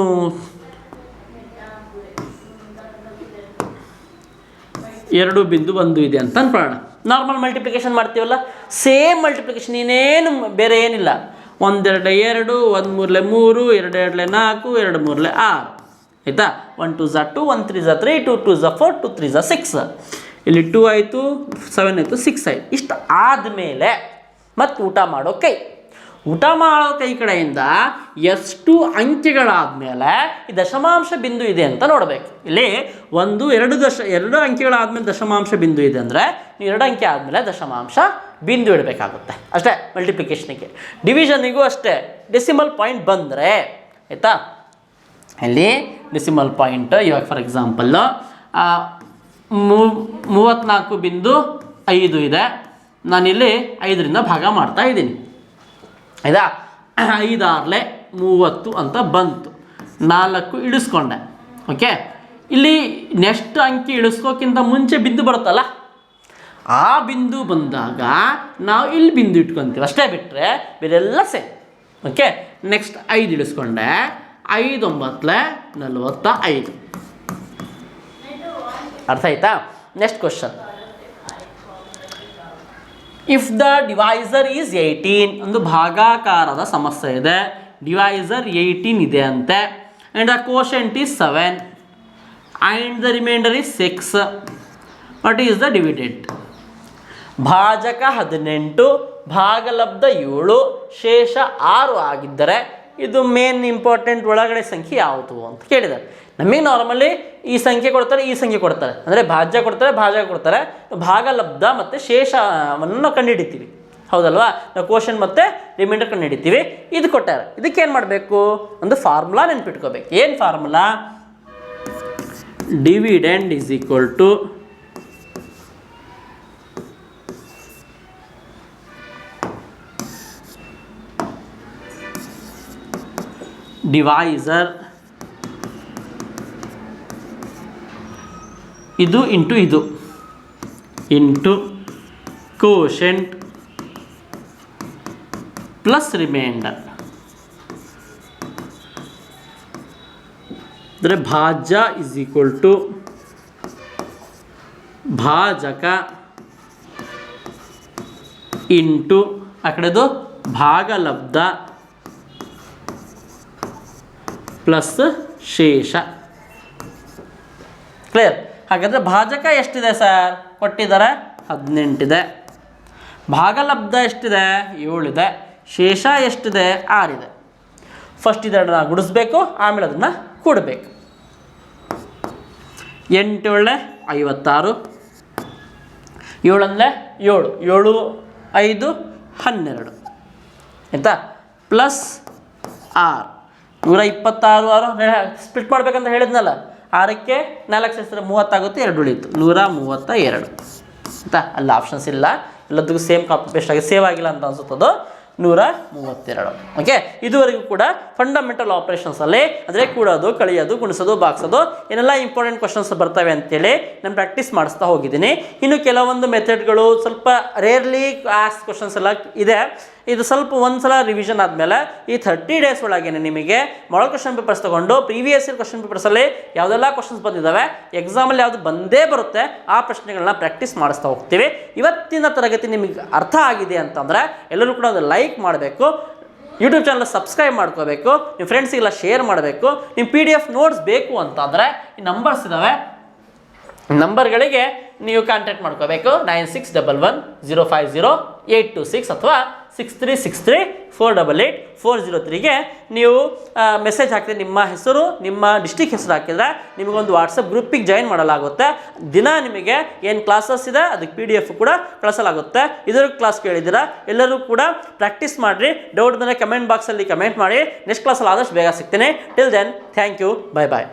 2.1 ಇದೆ ಅಂತ ಅಂದ್ಕೊಳ್ಳೋಣ. ನಾರ್ಮಲ್ ಮಲ್ಟಿಪ್ಲಿಕೇಶನ್ ಮಾಡ್ತೀವಲ್ಲ, ಸೇಮ್ ಮಲ್ಟಿಪ್ಲಿಕೇಶನ್, ಇನ್ನೇನು ಬೇರೆ ಏನಿಲ್ಲ. 1 2 2, 1 3 3, 2 2 4, 2 3 6, ಆಯಿತಾ? 1 2 2, 1 3 3, 2 2 4, 2 3 6. ಇಲ್ಲಿ 2 ಆಯಿತು, 7 ಆಯಿತು, 6 ಆಯಿತು. ಇಷ್ಟು ಆದಮೇಲೆ ಮತ್ತು ಊಟ ಮಾಡೋ ಕೈ ಕಡೆಯಿಂದ ಎಷ್ಟು ಅಂಕೆಗಳಾದಮೇಲೆ ಈ ದಶಮಾಂಶ ಬಿಂದು ಇದೆ ಅಂತ ನೋಡಬೇಕು. ಇಲ್ಲಿ 2 ಅಂಕೆಗಳಾದಮೇಲೆ ದಶಮಾಂಶ ಬಿಂದು ಇದೆ ಅಂದರೆ ನೀವು 2 ಅಂಕೆ ಆದಮೇಲೆ ದಶಮಾಂಶ ಬಿಂದು ಇಡಬೇಕಾಗುತ್ತೆ ಅಷ್ಟೇ. ಮಲ್ಟಿಪ್ಲಿಕೇಶನಿಗೆ, ಡಿವಿಷನಿಗೂ ಅಷ್ಟೇ. ಡೆಸಿಮಲ್ ಪಾಯಿಂಟ್ ಬಂದರೆ, ಆಯಿತಾ? ಇಲ್ಲಿ ಡೆಸಿಮಲ್ ಪಾಯಿಂಟ್ ಇವಾಗ ಫಾರ್ ಎಕ್ಸಾಂಪಲ್ಲು 34.5 ಇದೆ, ನಾನಿಲ್ಲಿ 5ರಿಂದ ಭಾಗ ಮಾಡ್ತಾ ಇದ್ದೀನಿ, ಆಯಿತಾ? 5 6 30 ಅಂತ ಬಂತು. 4 ಇಳಿಸ್ಕೊಂಡೆ. ಓಕೆ, ಇಲ್ಲಿ ನೆಕ್ಸ್ಟ್ ಅಂಕಿ ಇಳಿಸ್ಕೋಕ್ಕಿಂತ ಮುಂಚೆ ಬಿಂದು ಬರುತ್ತಲ್ಲ, ಆ ಬಿಂದು ಬಂದಾಗ ನಾವು ಇಲ್ಲಿ ಬಿಂದು ಇಟ್ಕೊತೀವಿ ಅಷ್ಟೇ, ಬಿಟ್ಟರೆ ಬೇರೆಲ್ಲ ಸೇಮ್. Okay, next 5 ಇಳಿಸ್ಕೊಂಡೆ. 5 9 45. ಅರ್ಥ ಆಯ್ತಾ? Next question, if the divisor is 18, ಒಂದು ಭಾಗಾಕಾರದ ಸಮಸ್ಯೆ ಇದೆ. ಡಿವೈಸರ್ 18 ಇದೆ ಅಂತೆ, and the quotient is 7 and the reminder is 6. What is the dividend? ಭಾಜಕ 18, ಭಾಗಲಬ್ಧ 7, ಶೇಷ 6 ಆಗಿದ್ದರೆ ಇದು ಮೇನ್ ಇಂಪಾರ್ಟೆಂಟ್ ಒಳಗಡೆ ಸಂಖ್ಯೆ ಯಾವುದು ಅಂತ ಕೇಳಿದ್ದಾರೆ. ನಮಗೆ ನಾರ್ಮಲಿ ಈ ಸಂಖ್ಯೆ ಕೊಡ್ತಾರೆ, ಈ ಸಂಖ್ಯೆ ಕೊಡ್ತಾರೆ, ಅಂದರೆ ಭಾಜ್ಯ ಕೊಡ್ತಾರೆ, ಭಾಜಕ ಕೊಡ್ತಾರೆ, ಭಾಗ ಲಬ್ಧ ಮತ್ತು ಶೇಷವನ್ನು ನಾವು ಕಂಡುಹಿಡಿತೀವಿ, ಹೌದಲ್ವಾ? ನಾವು ಕ್ವೋಷನ್ ಮತ್ತು ರಿಮೈಂಡರ್ ಕಂಡುಹಿಡಿತೀವಿ. ಇದು ಕೊಟ್ಟಾರೆ, ಇದಕ್ಕೆ ಏನು ಮಾಡಬೇಕು? ಒಂದು ಫಾರ್ಮುಲಾ ನೆನ್ಪಿಟ್ಕೋಬೇಕು. ಏನು formula? Dividend is equal to divisor ಇದು ಇಂಟು ಕೋಶೆಂಟ್ ಪ್ಲಸ್ ರಿಮೈಂಡರ್. ಅಂದರೆ ಭಾಜ್ಯ ಇಸ್ ಈಕ್ವಲ್ ಟು ಭಾಜಕ ಇಂಟು ಆ ಕಡೆದು ಭಾಗಲಬ್ಧ ಪ್ಲಸ್ ಶೇಷ. ಕ್ಲಿಯರ್? ಹಾಗಾದರೆ ಭಾಜಕ ಎಷ್ಟಿದೆ ಸರ್? ಕೊಟ್ಟಿದ್ದಾರೆ 18 ಇದೆ. ಭಾಗಲಬ್ಧ ಎಷ್ಟಿದೆ? 7 ಇದೆ. ಶೇಷ ಎಷ್ಟಿದೆ? 6 ಇದೆ. ಫಸ್ಟ್ ಇದನ್ನು ಗುಡಿಸ್ಬೇಕು, ಆಮೇಲೆ ಅದನ್ನು ಕೂಡಬೇಕು. 8 7 56, 7 7 7 5 12 ಆಯಿತಾ? ಪ್ಲಸ್ 6 126 6 ಸ್ಪ್ಲಿಟ್ ಮಾಡ್ಬೇಕಂತ ಹೇಳಿದ್ನಲ್ಲ, 6ಕ್ಕೆ 4 ಸೇರಿಸಿದ್ರೆ 30 ಆಗುತ್ತೆ, 2 ಉಳಿಯಿತು 132 ಆಯಿತಾ? ಅಲ್ಲಿ ಆಪ್ಷನ್ಸ್ ಇಲ್ಲ, ಎಲ್ಲದಕ್ಕೂ ಸೇಮ್ ಕಾಪಿ ಪೇಸ್ಟ್ ಆಗಿ ಸೇವ್ ಆಗಿಲ್ಲ ಅಂತ ಅನ್ಸುತ್ತದು. 132. ಓಕೆ, ಇದುವರೆಗೂ ಕೂಡ ಫಂಡಮೆಂಟಲ್ ಆಪರೇಷನ್ಸಲ್ಲಿ ಅಂದರೆ ಕೂಡೋದು, ಕಳಿಯೋದು, ಗುಣಿಸೋದು, ಬಾಗಿಸೋದು ಏನೆಲ್ಲ ಇಂಪಾರ್ಟೆಂಟ್ ಕ್ವಶನ್ಸ್ ಬರ್ತವೆ ಅಂತೇಳಿ ನಾನು ಪ್ರಾಕ್ಟೀಸ್ ಮಾಡಿಸ್ತಾ ಹೋಗಿದ್ದೀನಿ. ಇನ್ನು ಕೆಲವೊಂದು ಮೆಥಡ್ಗಳು ಸ್ವಲ್ಪ ರೇರ್ಲಿ ಆಸ್ ಕ್ವಶನ್ಸ್ ಎಲ್ಲ ಇದೆ. ಇದು ಸ್ವಲ್ಪ ಒಂದು ಸಲ ರಿವಿಷನ್ ಆದಮೇಲೆ ಈ 30 ಡೇಸ್ ಒಳಗೆ ನಿಮಗೆ ಮಾಡಲ್ ಕ್ವಶನ್ ಪೇಪರ್ಸ್ ತೊಗೊಂಡು ಪ್ರೀವಿಯಸ್ ಇಯರ್ ಕ್ವಶನ್ ಪೇಪರ್ಸಲ್ಲಿ ಯಾವುದೆಲ್ಲ ಕ್ವಶನ್ಸ್ ಬಂದಿದ್ದಾವೆ, ಎಕ್ಸಾಮಲ್ಲಿ ಯಾವುದು ಬಂದೇ ಬರುತ್ತೆ, ಆ ಪ್ರಶ್ನೆಗಳನ್ನ ಪ್ರಾಕ್ಟೀಸ್ ಮಾಡಿಸ್ತಾ ಹೋಗ್ತೀವಿ. ಇವತ್ತಿನ ತರಗತಿ ನಿಮಗೆ ಅರ್ಥ ಆಗಿದೆ ಅಂತಂದರೆ ಎಲ್ಲರೂ ಕೂಡ ಒಂದು ಲೈಕ್ ಮಾಡಬೇಕು, ಯೂಟ್ಯೂಬ್ ಚಾನಲ್ ಸಬ್ಸ್ಕ್ರೈಬ್ ಮಾಡ್ಕೋಬೇಕು, ನಿಮ್ಮ ಫ್ರೆಂಡ್ಸಿಗೆಲ್ಲ ಶೇರ್ ಮಾಡಬೇಕು. ನಿಮ್ಮ PDF ನೋಟ್ಸ್ ಬೇಕು ಅಂತಂದರೆ ಈ ನಂಬರ್ಸ್ ಇದ್ದಾವೆ, ನಂಬರ್ಗಳಿಗೆ ನೀವು ಕಾಂಟ್ಯಾಕ್ಟ್ ಮಾಡ್ಕೋಬೇಕು. 9611050826 ಅಥವಾ 6363488403ಗೆ ನೀವು ಮೆಸೇಜ್ ಹಾಕಿದ್ರೆ ನಿಮ್ಮ ಹೆಸರು, ನಿಮ್ಮ ಡಿಸ್ಟಿಕ್ ಹೆಸರು ಹಾಕಿದರೆ ನಿಮಗೊಂದು ವಾಟ್ಸಪ್ ಗ್ರೂಪಿಗೆ ಜಾಯಿನ್ ಮಾಡಲಾಗುತ್ತೆ. ದಿನ ನಿಮಗೆ ಏನು ಕ್ಲಾಸಸ್ ಇದೆ ಅದಕ್ಕೆ PDF ಕೂಡ ಕಳಿಸಲಾಗುತ್ತೆ. ಇದರ ಕ್ಲಾಸ್ ಕೇಳಿದ್ದೀರಾ, ಎಲ್ಲರೂ ಕೂಡ ಪ್ರಾಕ್ಟೀಸ್ ಮಾಡಿರಿ. ಡೌಟ್ ಬಂದರೆ ಕಮೆಂಟ್ ಬಾಕ್ಸಲ್ಲಿ ಕಮೆಂಟ್ ಮಾಡಿ. ನೆಕ್ಸ್ಟ್ ಕ್ಲಾಸಲ್ಲಿ ಆದಷ್ಟು ಬೇಗ ಸಿಗ್ತೀನಿ. Till then thank you, bye bye.